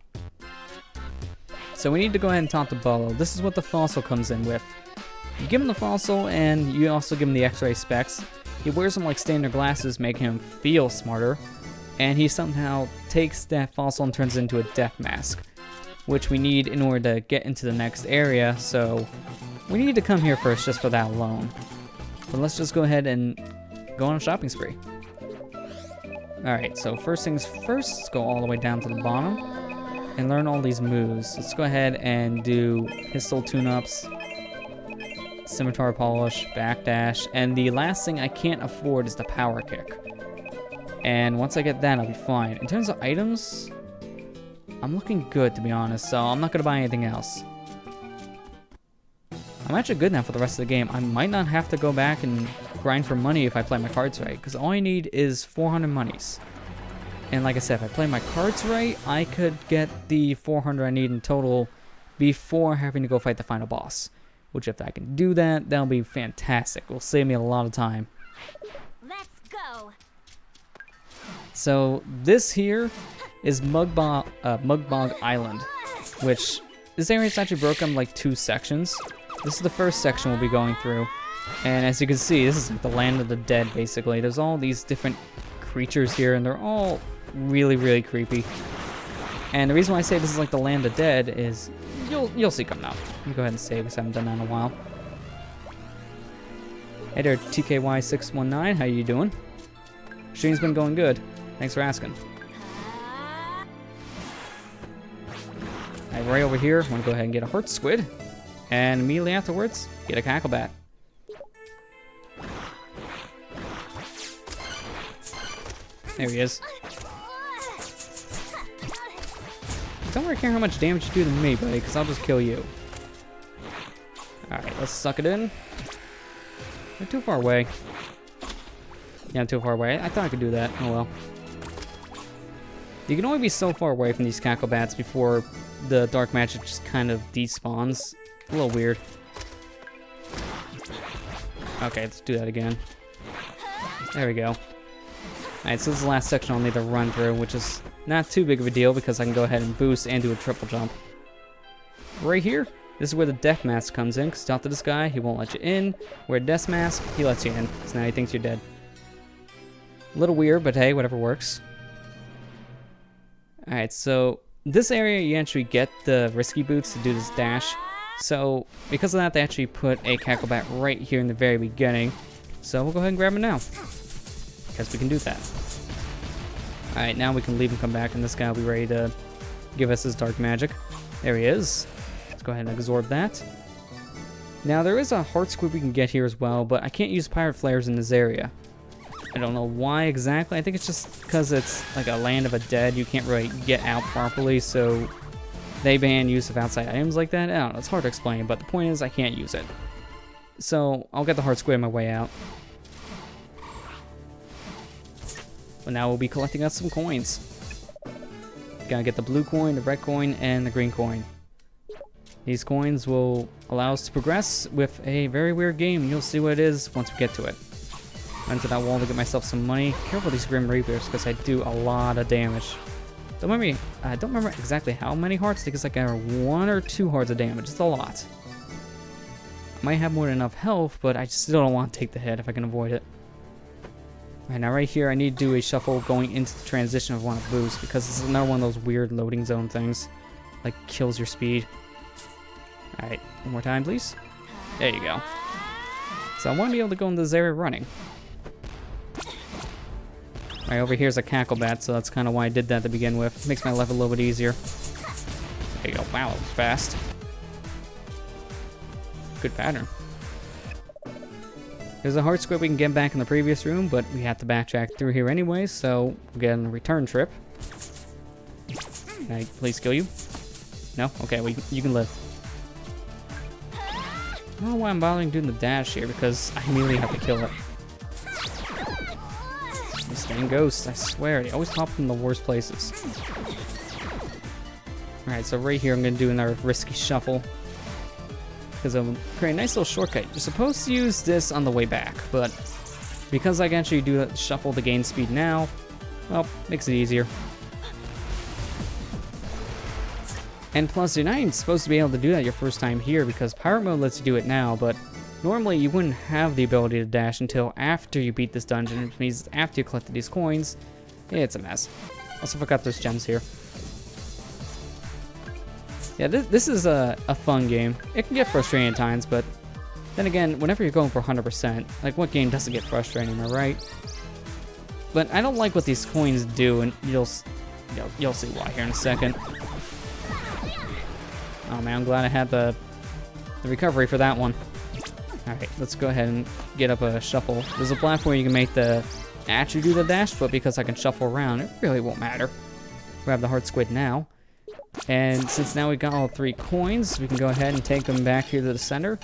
So we need to go ahead and talk to Bolo. This is what the fossil comes in with. You give him the fossil, and you also give him the X-ray specs. He wears them like standard glasses, making him feel smarter. And he somehow takes that fossil and turns it into a death mask, which we need in order to get into the next area, so we need to come here first just for that alone. But let's just go ahead and go on a shopping spree. Alright, so first things first, let's go all the way down to the bottom and learn all these moves. Let's go ahead and do pistol tune-ups, scimitar polish, backdash, and the last thing I can't afford is the power kick. And once I get that, I'll be fine. In terms of items, I'm looking good, to be honest, so I'm not going to buy anything else. I'm actually good now for the rest of the game. I might not have to go back and grind for money if I play my cards right, because all I need is 400 monies. And like I said, if I play my cards right, I could get the 400 I need in total before having to go fight the final boss. Which, if I can do that, that'll be fantastic. It will save me a lot of time. Let's go. So this here is Mugbog Island, which this area is actually broken up like 2 sections. This is the first section we'll be going through, and as you can see, this is like the land of the dead basically. There's all these different creatures here, and they're all really, really creepy. And the reason why I say this is like the land of dead is you'll see coming up. Let me go ahead and save because I haven't done that in a while. Hey there, TKY619, how you doing? Stream's been going good. Thanks for asking. Right over here, I'm gonna go ahead and get a Heart Squid, and immediately afterwards, get a Cacklebat. There he is. Don't really care how much damage you do to me, buddy, because I'll just kill you. Alright, let's suck it in. You're too far away. Yeah, I'm too far away. I thought I could do that. Oh well. You can only be so far away from these Cacklebats before the dark magic just kind of despawns. A little weird. Okay, let's do that again. There we go. Alright, so this is the last section I'll need to run through, which is not too big of a deal because I can go ahead and boost and do a triple jump. Right here, this is where the death mask comes in, because talk to this guy, he won't let you in. Wear a death mask, he lets you in, because now he thinks you're dead. A little weird, but hey, whatever works. Alright, so this area you actually get the risky boots to do this dash. So because of that, they actually put a cacklebat right here in the very beginning. So we'll go ahead and grab it now, because we can do that. Alright, now we can leave and come back, and this guy will be ready to give us his dark magic. There he is. Let's go ahead and absorb that. Now there is a heart squid we can get here as well, but I can't use pirate flares in this area. I don't know why exactly. I think it's just because it's like a land of the dead. You can't really get out properly, so they ban use of outside items like that. I don't know, it's hard to explain, but the point is I can't use it. So I'll get the heart squid on my way out. But now we'll be collecting us some coins. Gotta get the blue coin, the red coin, and the green coin. These coins will allow us to progress with a very weird game. You'll see what it is once we get to it. Run to that wall to get myself some money. Careful with these Grim Reapers, because I do a lot of damage. I don't remember exactly how many hearts. I think it's like 1 or 2 hearts of damage. It's a lot. I might have more than enough health, but I still don't want to take the hit if I can avoid it. Alright, now right here I need to do a shuffle going into the transition of one of boost, because this is another one of those weird loading zone things. Like, kills your speed. Alright, one more time, please. There you go. So I want to be able to go into this area running. Alright, over here's a cacklebat, so that's kind of why I did that to begin with. Makes my life a little bit easier. There you go. Wow, that was fast. Good pattern. There's a heart squid we can get back in the previous room, but we have to backtrack through here anyway, so we'll get on a return trip. Can I please kill you? No? Okay, well, you can live. I don't know why I'm bothering doing the dash here, because I immediately have to kill it. These dang ghosts, I swear, they always pop in the worst places. Alright, so right here I'm going to do another risky shuffle, because I'm creating a nice little shortcut. You're supposed to use this on the way back, but because I can actually do that shuffle to gain speed now, well, makes it easier. And plus, you're not even supposed to be able to do that your first time here, because Pirate Mode lets you do it now, but normally you wouldn't have the ability to dash until after you beat this dungeon, which means after you collected these coins. It's a mess. Also forgot those gems here. Yeah, this is a fun game. It can get frustrating at times, but then again, whenever you're going for 100%, like what game doesn't get frustrating, am I right? But I don't like what these coins do, and you'll see why here in a second. Oh man, I'm glad I had the recovery for that one. Alright, let's go ahead and get up a shuffle. There's a platform where you can make the actually do the dash, but because I can shuffle around, it really won't matter. Grab the heart squid now. And since now we got all 3 coins, we can go ahead and take them back here to the center,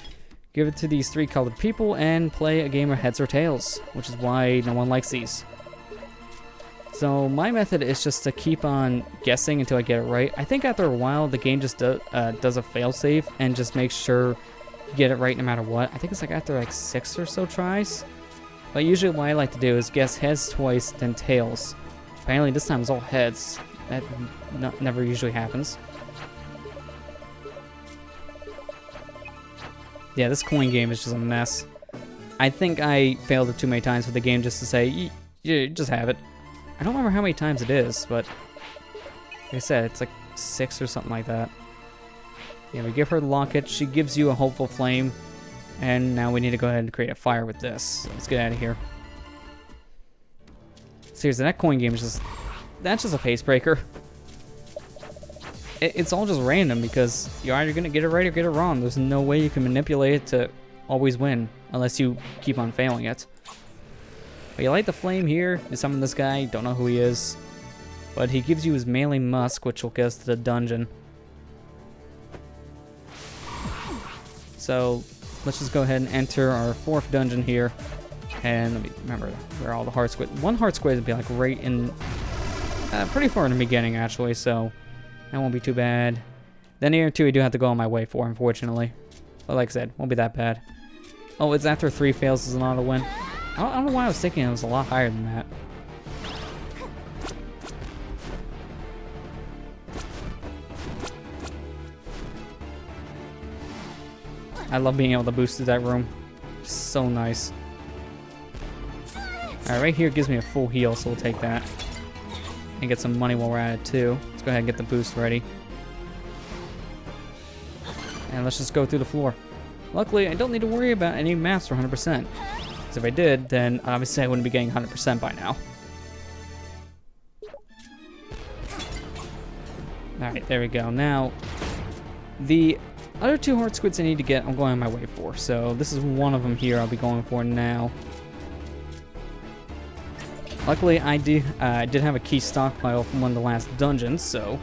give it to these 3 colored people, and play a game of heads or tails, which is why no one likes these. So my method is just to keep on guessing until I get it right. I think after a while, the game just does a failsafe and just makes sure you get it right no matter what. I think it's like after like 6 or so tries. But usually what I like to do is guess heads twice, then tails. Apparently this time it's all heads. That never usually happens. Yeah, this coin game is just a mess. I think I failed it too many times with the game just to say, you just have it. I don't remember how many times it is, but like I said, it's like 6 or something like that. Yeah, we give her the locket. She gives you a hopeful flame. And now we need to go ahead and create a fire with this. So let's get out of here. Seriously, that coin game is just... That's just a pace breaker. It's all just random because you're either going to get it right or get it wrong. There's no way you can manipulate it to always win unless you keep on failing it. But you light the flame here. You summon this guy. Don't know who he is. But he gives you his melee musk, which will get us to the dungeon. So let's just go ahead and enter our 4th dungeon here. And let me remember where all the heart squid. One heart squid would be like right in... pretty far in the beginning, actually, so that won't be too bad. Then here, too, I do have to go on my way for, unfortunately. But like I said, won't be that bad. Oh, it's after 3 fails is an auto win. I don't know why I was thinking it was a lot higher than that. I love being able to boost through that room. So nice. Alright, right here gives me a full heal, so we'll take that. and get some money while we're at it too. Let's go ahead and get the boost ready. And let's just go through the floor. Luckily, I don't need to worry about any maps for 100%. Because if I did, then obviously I wouldn't be getting 100% by now. Alright, there we go. Now, the other 2 heart squids I need to get, I'm going on my way for. So this is one of them here I'll be going for now. Luckily, I did have a key stockpile from one of the last dungeons, so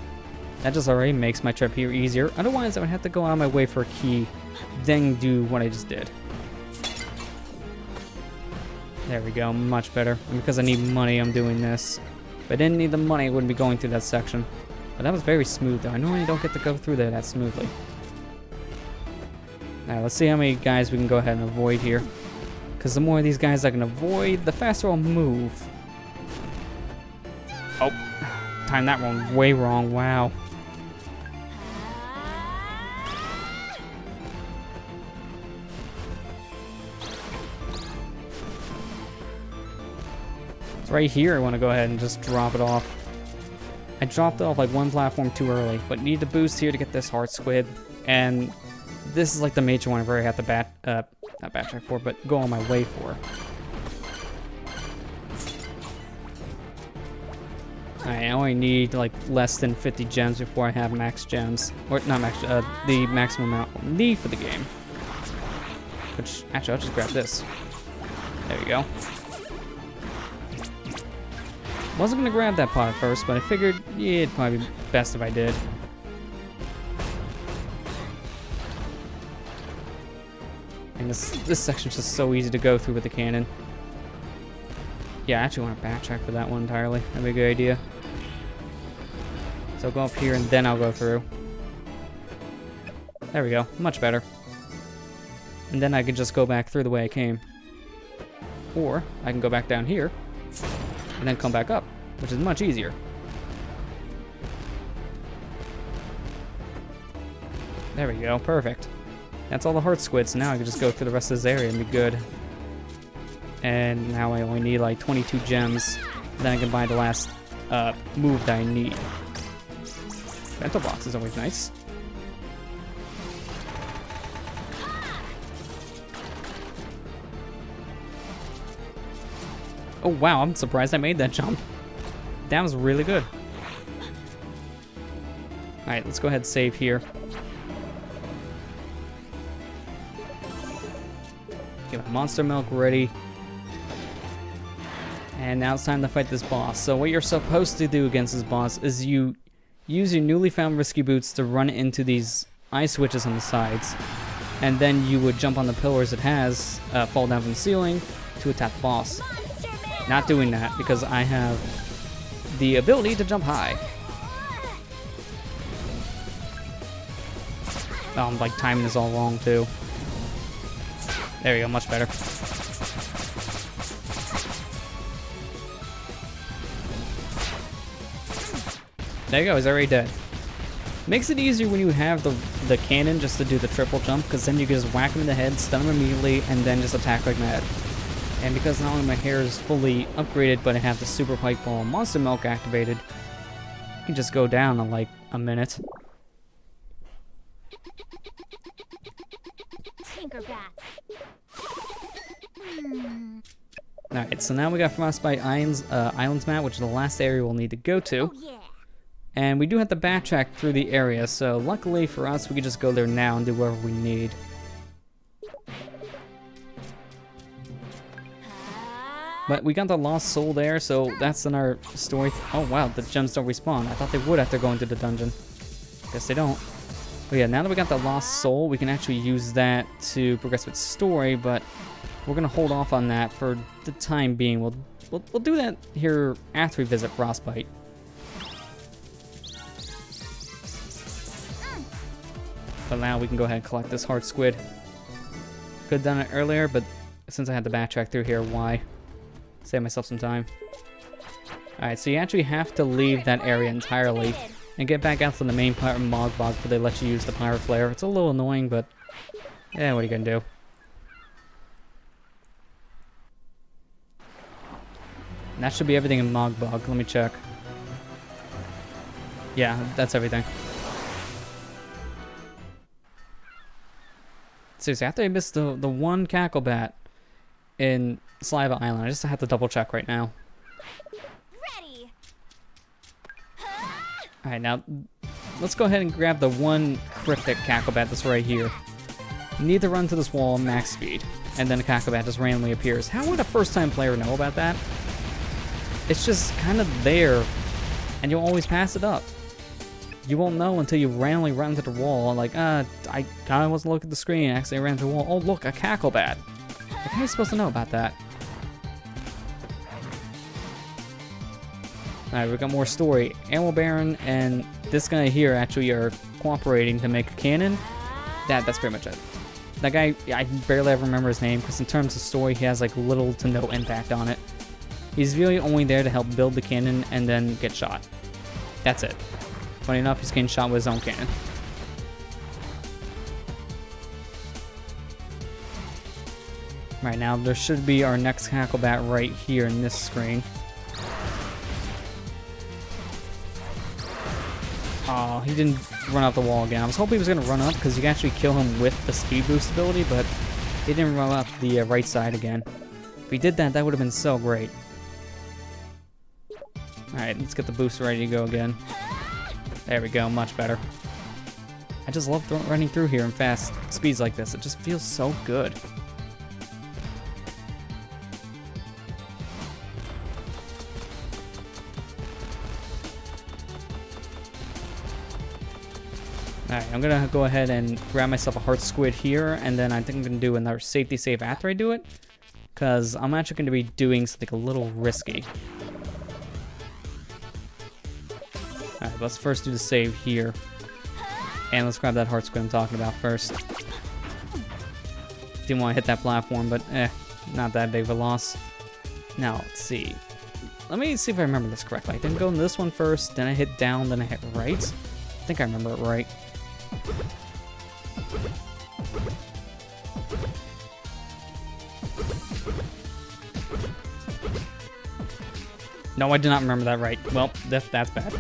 that just already makes my trip here easier. Otherwise, I would have to go out of my way for a key, then do what I just did. There we go, much better. And because I need money, I'm doing this. If I didn't need the money, I wouldn't be going through that section. But that was very smooth, though. I normally don't get to go through there that smoothly. Alright, let's see how many guys we can go ahead and avoid here. Because the more of these guys I can avoid, the faster I'll move. Oh, timed that one way wrong, wow. It's right here I want to go ahead and just drop it off. I dropped it off like one platform too early, but need the boost here to get this heart squid. And this is like the major one I've already had to not backtrack for, but go on my way for. I only need like less than 50 gems before I have max gems. Or not max, the maximum amount I'll need for the game. Which, actually, I'll just grab this. There we go. Wasn't gonna grab that pot at first, but I figured, yeah, it'd probably be best if I did. And this section's just so easy to go through with the cannon. Yeah, I actually want to backtrack for that one entirely. That'd be a good idea. So I'll go up here and then I'll go through. There we go, much better. And then I can just go back through the way I came. Or I can go back down here and then come back up, which is much easier. There we go, perfect. That's all the heart squids, so now I can just go through the rest of this area and be good. And now I only need like 22 gems, then I can buy the last move that I need. Bento box is always nice. Oh wow, I'm surprised I made that jump. That was really good. Alright, let's go ahead and save here. Get my monster milk ready. And now it's time to fight this boss. So what you're supposed to do against this boss is you use your newly found risky boots to run into these ice switches on the sides. And then you would jump on the pillars it has, fall down from the ceiling to attack the boss. Not doing that because I have the ability to jump high. Oh, I'm like timing this all wrong too. There we go, much better. There you go, he's already dead. Makes it easier when you have the cannon just to do the triple jump, because then you can just whack him in the head, stun him immediately, and then just attack like mad. And because not only my hair is fully upgraded, but I have the Super Pike Ball and Monster Milk activated, you can just go down in like a minute. Alright, so now we got Frostbite Islands map, which is the last area we'll need to go to. Oh, yeah. And we do have to backtrack through the area, so luckily for us, we can just go there now and do whatever we need. But we got the lost soul there, so that's in our story. Oh wow, the gems don't respawn. I thought they would after going to the dungeon. Guess they don't. But yeah, now that we got the lost soul, we can actually use that to progress with story, but we're gonna hold off on that for the time being. We'll do that here after we visit Frostbite. But now we can go ahead and collect this heart squid. Could have done it earlier, but since I had to backtrack through here, why? Save myself some time. Alright, so you actually have to leave that area entirely and get back out to the main part of Mogbog before they let you use the Pyro Flare. It's a little annoying, but yeah, what are you gonna do? And that should be everything in Mogbog. Let me check. Yeah, that's everything. Seriously, after I missed the one Cacklebat in Saliva Island, I just have to double check right now. Ready. Alright, now let's go ahead and grab the one cryptic Cacklebat that's right here. You need to run to this wall max speed, and then a Cacklebat just randomly appears. How would a first-time player know about that? It's just kind of there, and you'll always pass it up. You won't know until you randomly run to the wall, like, I kind of wasn't looking at the screen, actually I ran to the wall. Oh, look, a Cacklebat. Like, how are you supposed to know about that? Alright, we got more story. Animal Baron and this guy here actually are cooperating to make a cannon. That's pretty much it. That guy, I barely ever remember his name, because in terms of story, he has like little to no impact on it. He's really only there to help build the cannon and then get shot. That's it. Funny enough, he's getting shot with his own cannon. Right now, there should be our next Cacklebat right here in this screen. Oh, he didn't run up the wall again. I was hoping he was going to run up because you can actually kill him with the speed boost ability, but he didn't run up the right side again. If he did that, that would have been so great. Alright, let's get the boost ready to go again. There we go, much better. I just love running through here in fast speeds like this. It just feels so good. Alright, I'm gonna go ahead and grab myself a heart squid here, and then I think I'm gonna do another safety save after I do it, because I'm actually gonna be doing something a little risky. Alright, let's first do the save here. And let's grab that heart squid I'm talking about first. Didn't want to hit that platform, but not that big of a loss. Now, let's see. Let me see if I remember this correctly. I didn't go in this one first, then I hit down, then I hit right. I think I remember it right. No, I did not remember that right. Well, that's bad.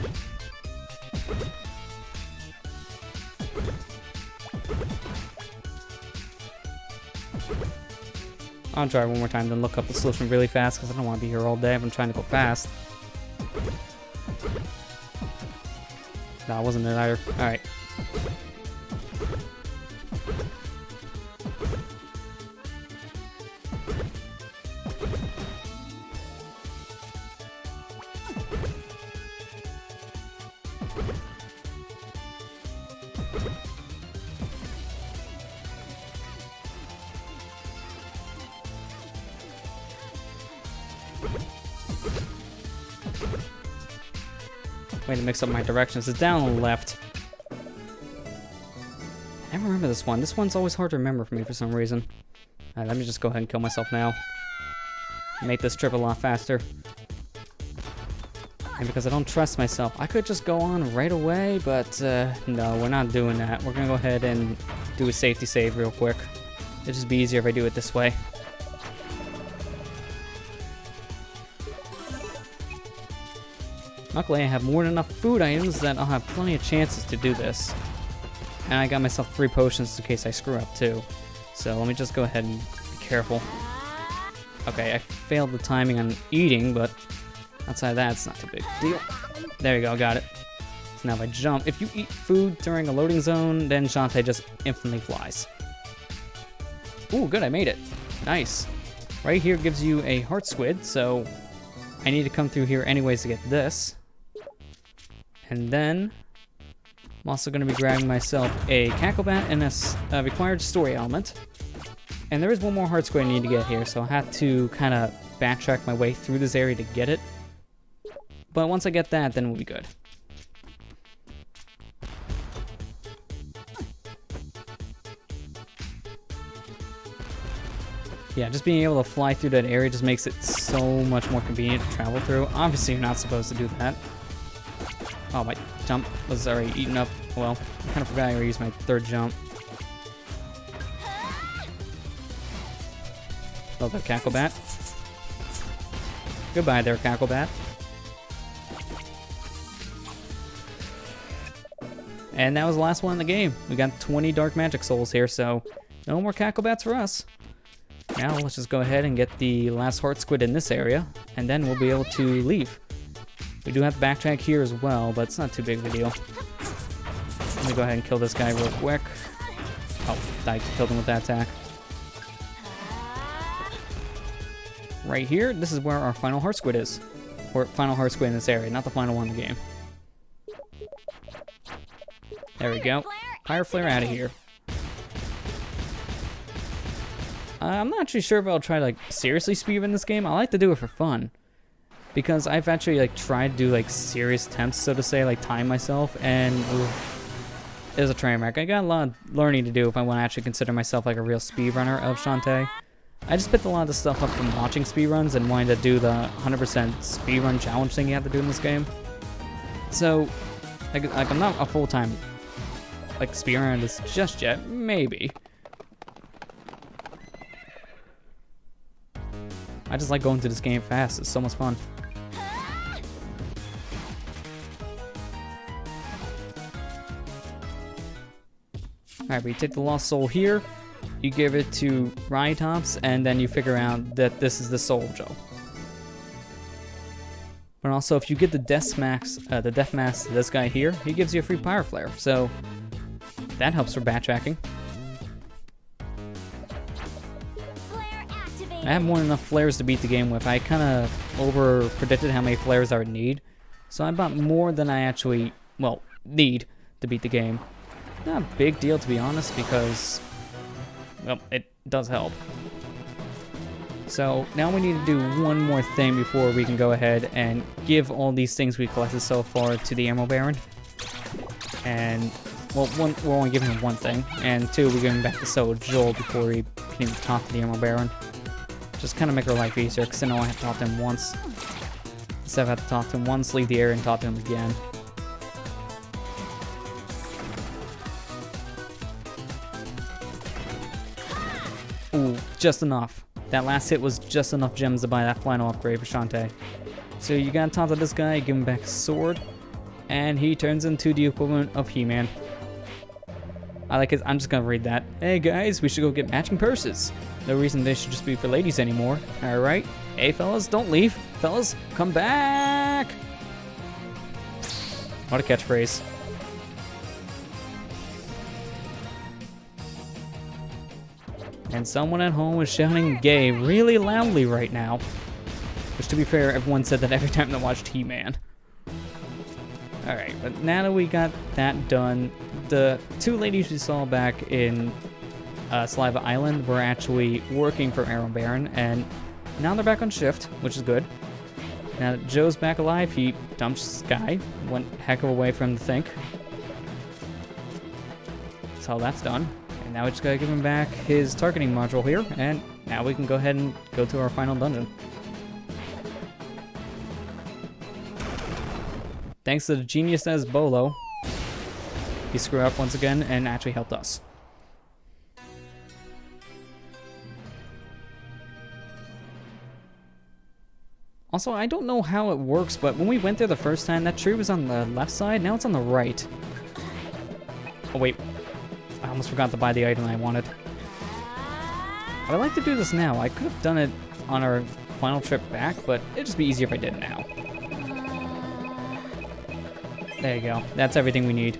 I'll try one more time, then look up the solution really fast, because I don't want to be here all day if I'm trying to go fast. No, it wasn't it either. Alright. Way to mix up my directions. It's down on the left. I never remember this one. This one's always hard to remember for me for some reason. Alright, let me just go ahead and kill myself now. Make this trip a lot faster. And because I don't trust myself, I could just go on right away, but no, we're not doing that. We're gonna go ahead and do a safety save real quick. It'd just be easier if I do it this way. Luckily, I have more than enough food items that I'll have plenty of chances to do this. And I got myself 3 potions in case I screw up too. So let me just go ahead and be careful. Okay, I failed the timing on eating, but outside of that, it's not too big a deal. There you go, got it. So now if I jump, if you eat food during a loading zone, then Shantae just infinitely flies. Ooh, good, I made it. Nice. Right here gives you a heart squid, so I need to come through here anyways to get this. And then I'm also going to be grabbing myself a Cacklebat and a required story element. And there is one more heart squid I need to get here, so I have to kind of backtrack my way through this area to get it. But once I get that, then we'll be good. Yeah, just being able to fly through that area just makes it so much more convenient to travel through. Obviously, you're not supposed to do that. Oh, my jump was already eaten up. Well, I kind of forgot I already used my 3rd jump. Love that Cacklebat. Goodbye there, Cacklebat. And that was the last one in the game. We got 20 dark magic souls here, so no more cacklebats for us. Now let's just go ahead and get the last heart squid in this area, and then we'll be able to leave. We do have to backtrack here as well, but it's not too big of a deal. Let me go ahead and kill this guy real quick. Oh, I killed him with that attack. Right here, this is where our final heart squid is. Or final heart squid in this area, not the final one in the game. There we go. Pyre Flare out of here. I'm not actually sure if I'll try to like seriously speedrun this game. I like to do it for fun. Because I've actually like tried to do like serious attempts, so to say, like time myself, and it was a train wreck. I got a lot of learning to do if I want to actually consider myself like a real speedrunner of Shantae. I just picked a lot of the stuff up from watching speedruns and wanting to do the 100% speedrun challenge thing you have to do in this game. So, like I'm not a full-time like speedrunner on this just yet, maybe. I just like going through this game fast, it's so much fun. Alright, we take the lost soul here, you give it to Rhytops, and then you figure out that this is the soul Joe. But also, if you get the death max to this guy here, he gives you a free Pyre Flare, so that helps for backtracking. I have more than enough flares to beat the game with. I kind of over-predicted how many flares I would need, so I bought more than I actually, well, need to beat the game. Not a big deal, to be honest, because, well, it does help. So now we need to do one more thing before we can go ahead and give all these things we collected so far to the Emerald Baron. And, well, we're only giving him one thing, and two, we're giving back to Joel before we can even talk to the Emerald Baron. Just kind of make our life easier, because I know I have to talk to him once. Instead of having to talk to him once, leave the area and talk to him again. Ooh, just enough. That last hit was just enough gems to buy that final upgrade for Shantae. So you gotta talk to this guy, give him back his sword, and he turns into the equivalent of He-Man. I like it. I'm just gonna read that. Hey guys, we should go get matching purses. No reason they should just be for ladies anymore. Alright. Hey fellas, don't leave. Fellas, come back! What a catchphrase. And someone at home is shouting gay really loudly right now. Which, to be fair, everyone said that every time they watched He-Man. Alright, but now that we got that done, the two ladies we saw back in Saliva Island were actually working for Emerald Baron, and now they're back on shift, which is good. Now that Joe's back alive, he dumped Sky, went heck of a way for him to think. So that's done. And now we just gotta give him back his targeting module here, and now we can go ahead and go to our final dungeon. Thanks to the genius that is Bolo, he screwed up once again and actually helped us. Also, I don't know how it works, but when we went there the first time, that tree was on the left side, now it's on the right. Oh wait, I almost forgot to buy the item I wanted. But I'd like to do this now. I could have done it on our final trip back, but it'd just be easier if I did it now. There you go. That's everything we need.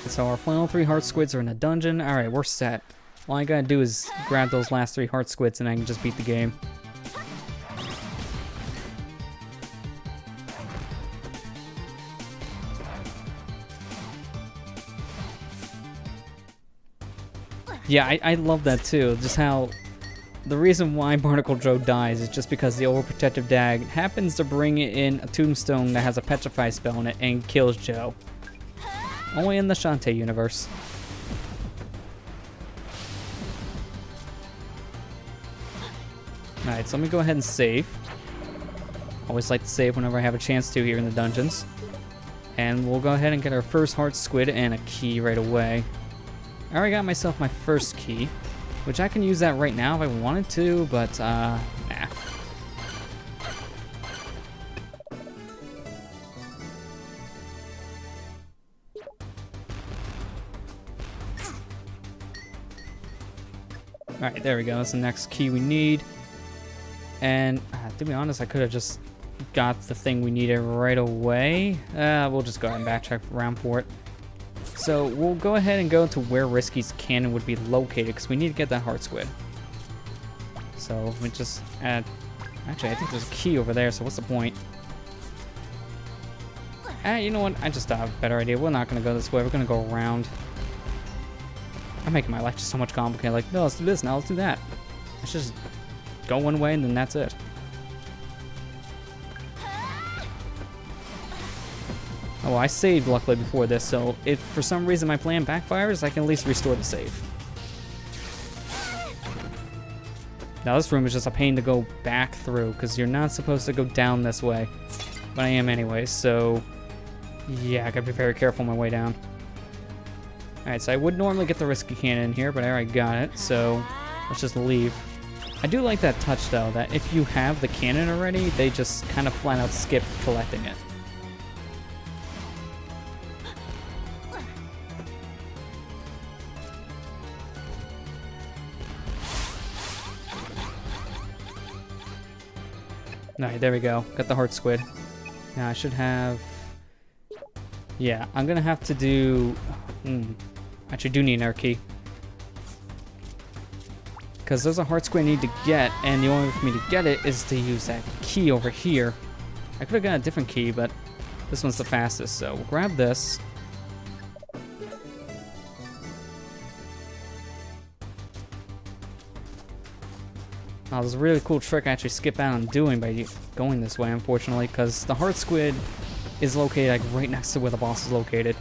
So our final 3 heart squids are in a dungeon. Alright, we're set. All I gotta do is grab those last 3 heart squids and I can just beat the game. Yeah, I love that too. Just how the reason why Barnacle Joe dies is just because the overprotective dag happens to bring in a tombstone that has a petrify spell in it and kills Joe. Only in the Shantae universe. Alright, so let me go ahead and save. Always like to save whenever I have a chance to here in the dungeons. And we'll go ahead and get our first heart squid and a key right away. I already got myself my first key. which I can use that right now if I wanted to, but nah. Alright, there we go. That's the next key we need. And to be honest, I could have just got the thing we needed right away. We'll just go ahead and backtrack around for it. So we'll go ahead and go to where Risky's cannon would be located, because we need to get that heart squid. So we just add... Actually, I think there's a key over there, so what's the point? You know what? I just have a better idea. We're not going to go this way. We're going to go around. I'm making my life just so much complicated. Like, no, let's do this now. Let's do that. Let's just go one way, and then that's it. Oh, I saved luckily before this, so if for some reason my plan backfires, I can at least restore the save. Now this room is just a pain to go back through, because you're not supposed to go down this way. But I am anyway, so yeah, I gotta be very careful on my way down. Alright, so I would normally get the Risky cannon in here, but I already got it, so let's just leave. I do like that touch though, that if you have the cannon already, they just kind of flat out skip collecting it. Alright, there we go. Got the heart squid. Now I should have... Yeah, I'm gonna have to do... Actually, do need an air key. Because there's a heart squid I need to get, and the only way for me to get it is to use that key over here. I could have got a different key, but this one's the fastest, so we'll grab this. Oh, there's a really cool trick I actually skip out on doing by going this way, unfortunately, because the heart squid is located like right next to where the boss is located.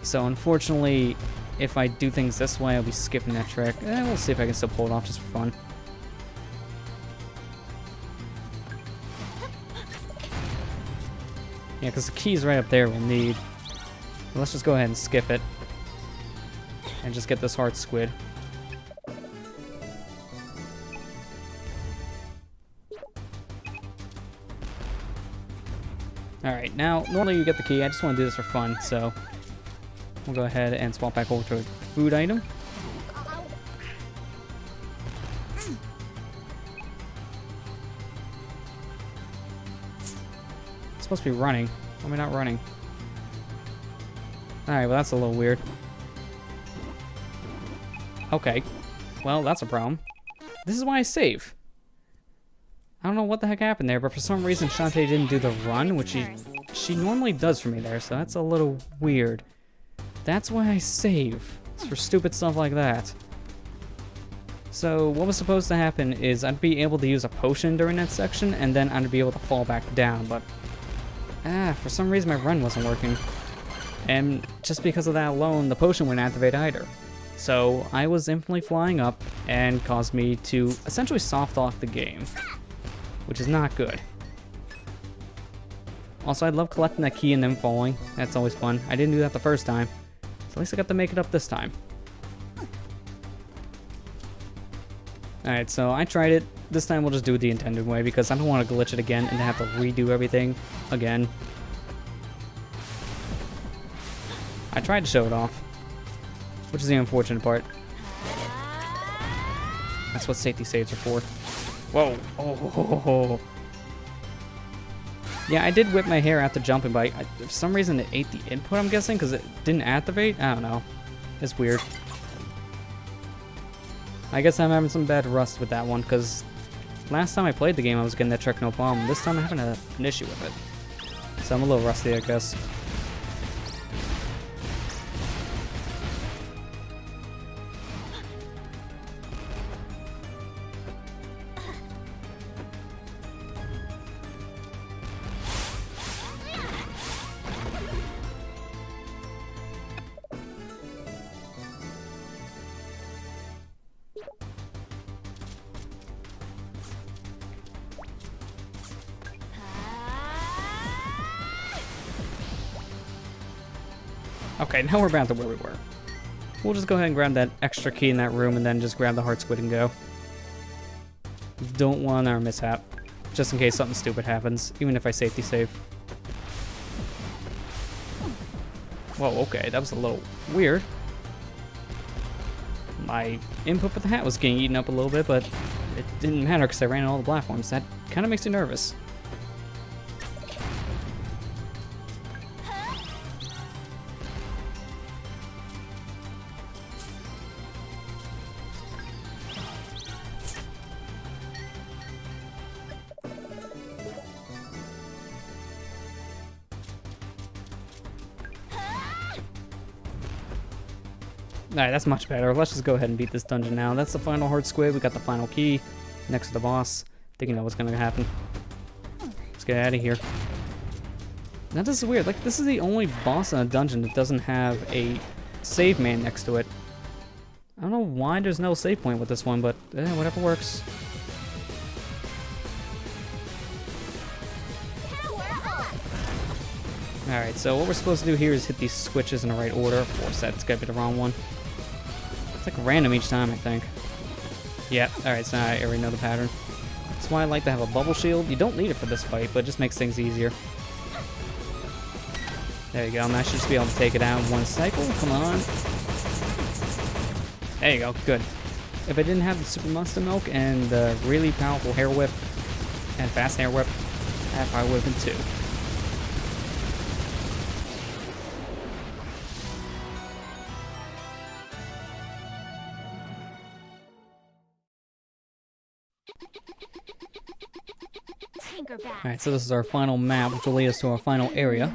So unfortunately, if I do things this way, I'll be skipping that trick. We'll see if I can still pull it off just for fun. Yeah, because the key's right up there we'll need. Let's just go ahead and skip it. And just get this heart squid. Alright, now, normally you get the key. I just want to do this for fun, so we'll go ahead and swap back over to a food item. It's supposed to be running. Why am I not running? Alright, well that's a little weird. Okay. Well, that's a problem. This is why I save. I don't know what the heck happened there, but for some reason Shantae didn't do the run, which she normally does for me there, so that's a little weird. That's why I save. It's for stupid stuff like that. So what was supposed to happen is I'd be able to use a potion during that section, and then I'd be able to fall back down, but for some reason my run wasn't working. And just because of that alone, the potion wouldn't activate either. So I was infinitely flying up and caused me to essentially soft lock the game, which is not good. Also, I love collecting that key and then falling. That's always fun. I didn't do that the first time, so at least I got to make it up this time. Alright, so I tried it. This time we'll just do it the intended way because I don't want to glitch it again and have to redo everything again. I tried to show it off, which is the unfortunate part. That's what safety saves are for. Whoa. Oh. Yeah, I did whip my hair after jumping, but for some reason it ate the input, I'm guessing, because it didn't activate? I don't know. It's weird. I guess I'm having some bad rust with that one, because last time I played the game I was getting that trick no problem. This time I'm having an issue with it. So I'm a little rusty, I guess. Okay, now we're back to where we were. We'll just go ahead and grab that extra key in that room and then just grab the heart squid and go. Don't want our mishap. Just in case something stupid happens, even if I safety save. Whoa, okay, that was a little weird. My input for the hat was getting eaten up a little bit, but it didn't matter because I ran on all the platforms. That kind of makes you nervous. Alright, that's much better. Let's just go ahead and beat this dungeon now. That's the final heart squid. We got the final key next to the boss. I think you know what's going to happen. Let's get out of here. Now this is weird. Like, this is the only boss in a dungeon that doesn't have a save man next to it. I don't know why there's no save point with this one, but whatever works. Alright, so what we're supposed to do here is hit these switches in the right order. Of course, that's gotta be the wrong one. It's like random each time, I think. Yeah, alright, so now I already know the pattern. That's why I like to have a bubble shield. You don't need it for this fight, but it just makes things easier. There you go, and I should just be able to take it out in one cycle. Come on. There you go, good. If I didn't have the Super Monster Milk and the really powerful Hair Whip and Fast Hair Whip, that probably would have been 2. Alright, so this is our final map, which will lead us to our final area.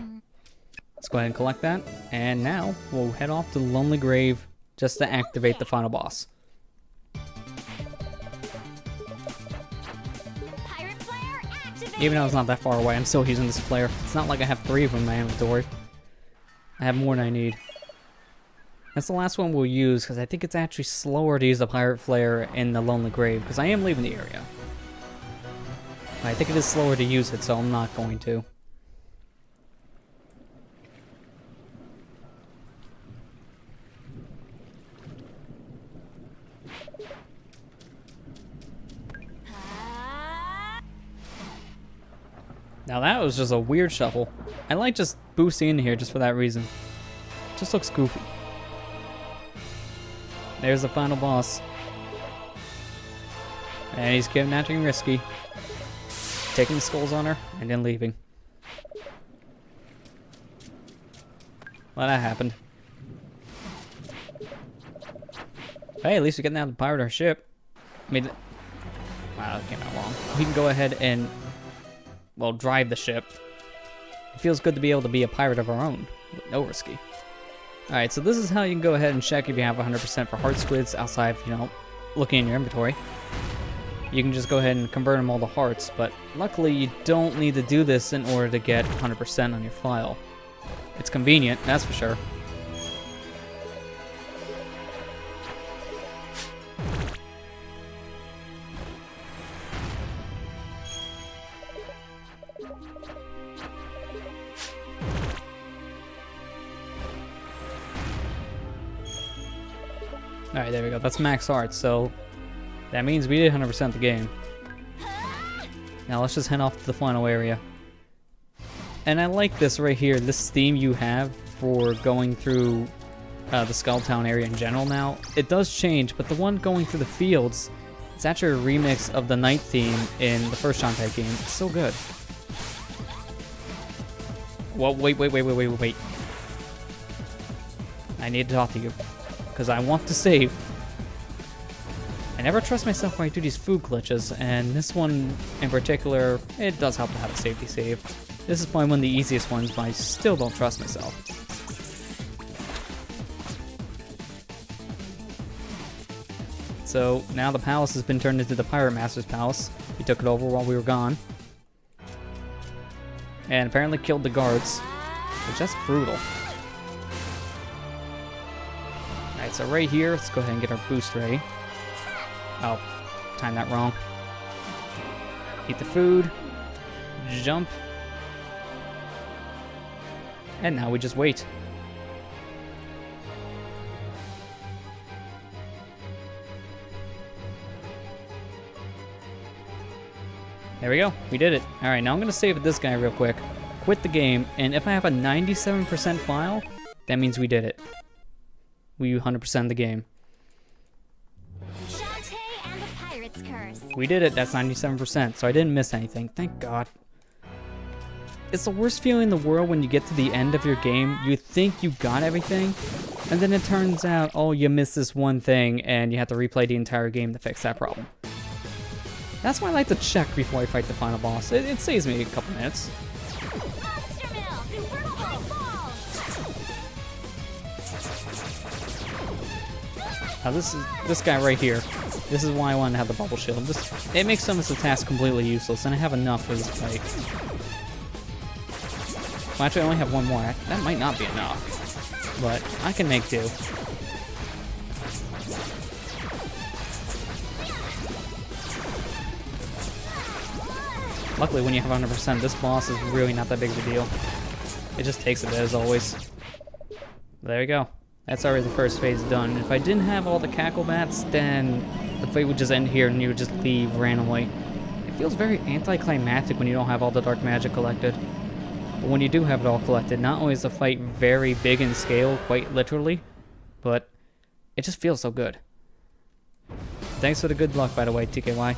Let's go ahead and collect that. And now, we'll head off to the Lonely Grave just to activate the final boss. Even though it's not that far away, I'm still using this flare. It's not like I have 3 of them in my inventory. I have more than I need. That's the last one we'll use, because I think it's actually slower to use the Pirate Flare in the Lonely Grave, because I am leaving the area. I think it is slower to use it, so I'm not going to. Now that was just a weird shuffle. I like just boosting in here just for that reason. Just looks goofy. There's the final boss. And he's kidnapping Risky. Taking the skulls on her, and then leaving. Well, that happened. Hey, at least we're getting out of the pirate our ship. I mean, wow, that came out wrong. We can go ahead and, well, drive the ship. It feels good to be able to be a pirate of our own, with no Risky. Alright, so this is how you can go ahead and check if you have 100% for heart squids outside of, you know, looking in your inventory. You can just go ahead and convert them all to hearts, but luckily you don't need to do this in order to get 100% on your file. It's convenient, that's for sure. Alright, there we go. That's max hearts, so that means we did 100% the game. Now let's just head off to the final area. And I like this right here, this theme you have for going through the Skulltown area in general now. It does change, but the one going through the fields, it's actually a remix of the night theme in the first Shantae game. It's so good. Well, wait. I need to talk to you, because I want to save. I never trust myself when I do these food glitches, and this one in particular, it does help to have a safety save. This is probably one of the easiest ones, but I still don't trust myself. So now the palace has been turned into the Pirate Master's palace. We took it over while we were gone. And apparently killed the guards, which that's brutal. Alright, so right here, let's go ahead and get our boost ready. Oh, timed that wrong. Eat the food. Jump. And now we just wait. There we go. We did it. All right, now I'm going to save this guy real quick. Quit the game, and if I have a 97% file, that means we did it. We 100% the game. Shantae and the Pirate's Curse. We did it. That's 97%, so I didn't miss anything. Thank God. It's the worst feeling in the world when you get to the end of your game. You think you got everything, and then it turns out, oh, you missed this one thing, and you have to replay the entire game to fix that problem. That's why I like to check before I fight the final boss. It saves me a couple minutes. Monster Mill, Super High Ball. Now this guy right here. This is why I wanted to have the bubble shield. It makes some of the tasks completely useless, and I have enough for this fight. Well, actually, I only have one more. That might not be enough, but I can make do. Luckily, when you have 100%, this boss is really not that big of a deal. It just takes a bit, as always. There you go. That's already the first phase done. If I didn't have all the cackle bats, then the fight would just end here and you would just leave randomly. It feels very anticlimactic when you don't have all the dark magic collected. But when you do have it all collected, not only is the fight very big in scale, quite literally, but it just feels so good. Thanks for the good luck, by the way, TKY.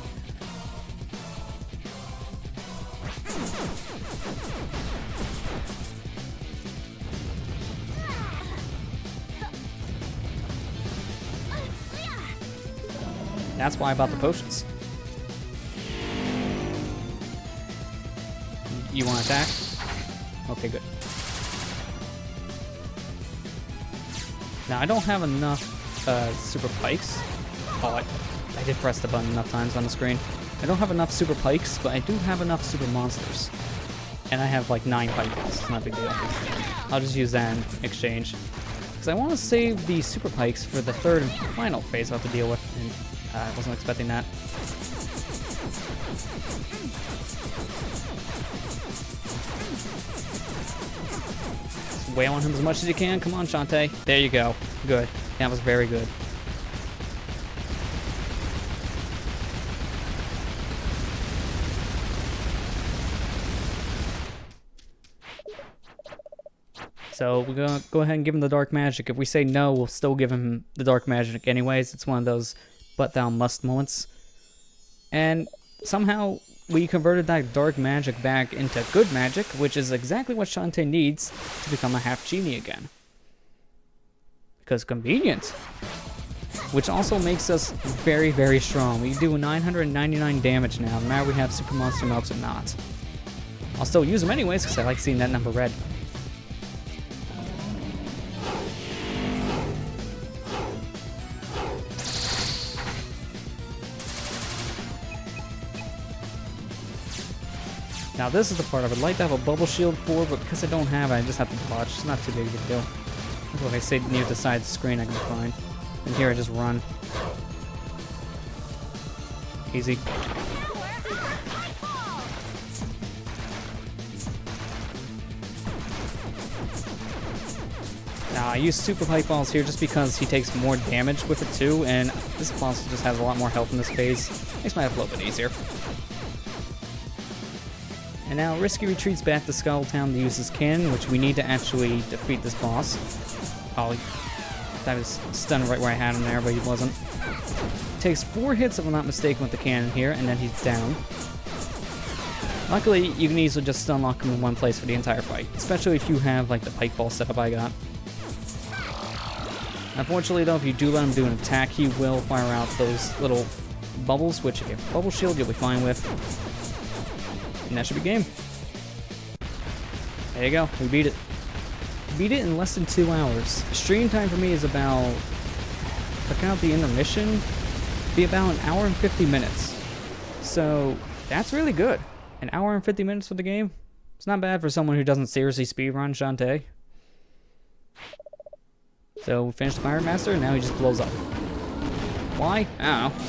That's why I bought the potions. You want to attack? Okay, good. Now, I don't have enough super pikes. Oh, I did press the button enough times on the screen. I don't have enough super pikes, but I do have enough super monsters. And I have like 9 pike balls. It's not a big deal. I'll just use that in exchange. Because I want to save the super pikes for the third and final phase I'll have to deal with. And I wasn't expecting that. Wail on him as much as you can. Come on, Shantae. There you go. Good. That was very good. So we're gonna go ahead and give him the dark magic. If we say no, we'll still give him the dark magic anyways. It's one of those but thou must moments. And somehow we converted that dark magic back into good magic, which is exactly what Shantae needs to become a half genie again. Because convenient. Which also makes us very, very strong. We do 999 damage now, no matter we have super monster melts or not. I'll still use them anyways, because I like seeing that number red. Now this is the part I would like to have a bubble shield for, but because I don't have it, I just have to dodge. It's not too big of a deal. If I stay near the side of the screen, I can be fine. And here I just run. Easy. Now I use super pipe balls here just because he takes more damage with it too, and this boss just has a lot more health in this phase. Makes my life a little bit easier. And now Risky retreats back to Skull Town to use his cannon, which we need to actually defeat this boss. Oh, that was stunned right where I had him there, but he wasn't. Takes 4 hits, if I'm not mistaken, with the cannon here, and then he's down. Luckily, you can easily just stun lock him in one place for the entire fight, especially if you have like the pike ball setup I got. Unfortunately though, if you do let him do an attack, he will fire out those little bubbles, which if you have a bubble shield, you'll be fine with. And that should be game. There you go, we beat it. Beat it in less than 2 hours. Stream time for me is about, if I count the intermission, be about 1 hour and 50 minutes. So that's really good. 1 hour and 50 minutes for the game. It's not bad for someone who doesn't seriously speedrun Shantae. So we finished the Pirate Master and now he just blows up. Why? I don't know.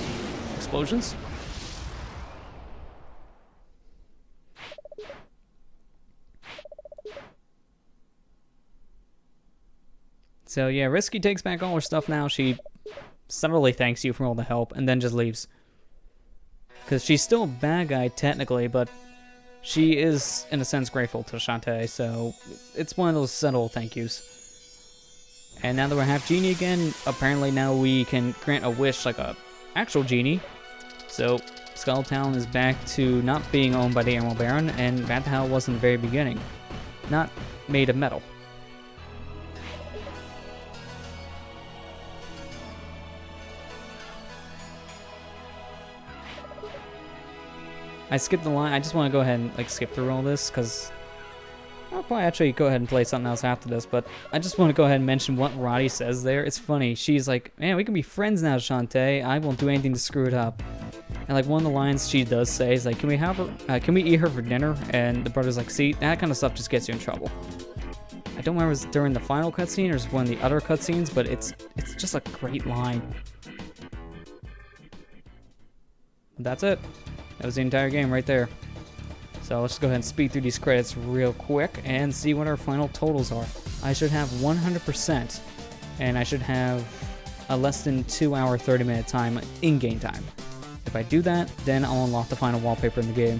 Explosions? So yeah, Risky takes back all her stuff now. She subtly thanks you for all the help and then just leaves. Because she's still a bad guy technically, but she is, in a sense, grateful to Shantae, so it's one of those subtle thank yous. And now that we're half genie again, apparently now we can grant a wish like a actual genie. So Skulltown is back to not being owned by the Emerald Baron, and back to how it was in the very beginning. Not made of metal. I skipped the line. I just want to go ahead and like skip through all this because I'll probably actually go ahead and play something else after this. But I just want to go ahead and mention what Roddy says there. It's funny. She's like, "Man, we can be friends now, Shantae. I won't do anything to screw it up." And like one of the lines she does say is like, "Can we have her? Can we eat her for dinner?" And the brother's like, "See, that kind of stuff just gets you in trouble." I don't remember if it was during the final cutscene or it's one of the other cutscenes, but it's just a great line. That's it. That was the entire game right there. So let's just go ahead and speed through these credits real quick and see what our final totals are. I should have 100%, and I should have a less than 2 hour 30-minute time in-game time. If I do that, then I'll unlock the final wallpaper in the game.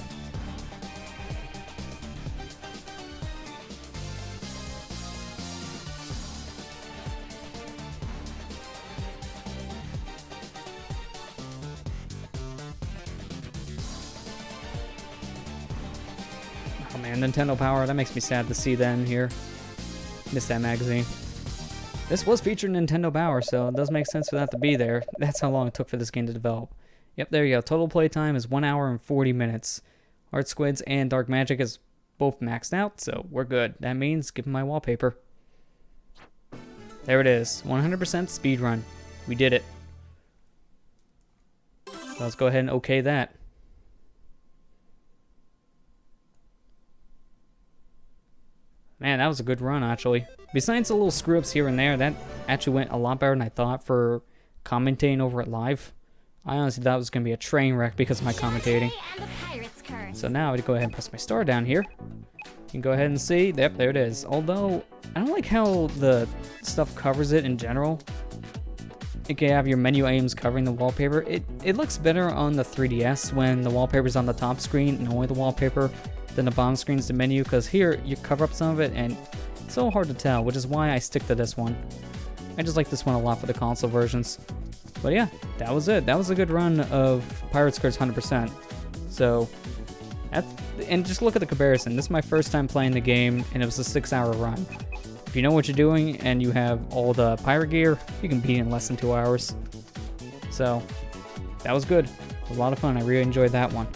Oh man, Nintendo Power, that makes me sad to see them here. Missed that magazine. This was featured in Nintendo Power, so it does make sense for that to be there. That's how long it took for this game to develop. Yep, there you go. Total playtime is 1 hour and 40 minutes. Art Squids and Dark Magic is both maxed out, so we're good. That means give me my wallpaper. There it is. 100% speedrun. We did it. Let's go ahead and okay that. Man, that was a good run, actually. Besides the little screw-ups here and there, that actually went a lot better than I thought for commentating over it live. I honestly thought it was going to be a train wreck because of my commentating. So now I go ahead and press my star down here. You can go ahead and see. Yep, there it is. Although, I don't like how the stuff covers it in general. You can have your menu items covering the wallpaper. It looks better on the 3DS when the wallpaper's on the top screen and only the wallpaper. Then the bottom screen's the menu, because here you cover up some of it and it's so hard to tell, which is why I stick to this one. I just like this one a lot for the console versions. But yeah, that was it. That was a good run of Pirate Skirts 100%. So, and just look at the comparison. This is my first time playing the game, and it was a 6-hour run. If you know what you're doing and you have all the pirate gear, you can beat it in less than 2 hours. So, that was good. A lot of fun. I really enjoyed that one.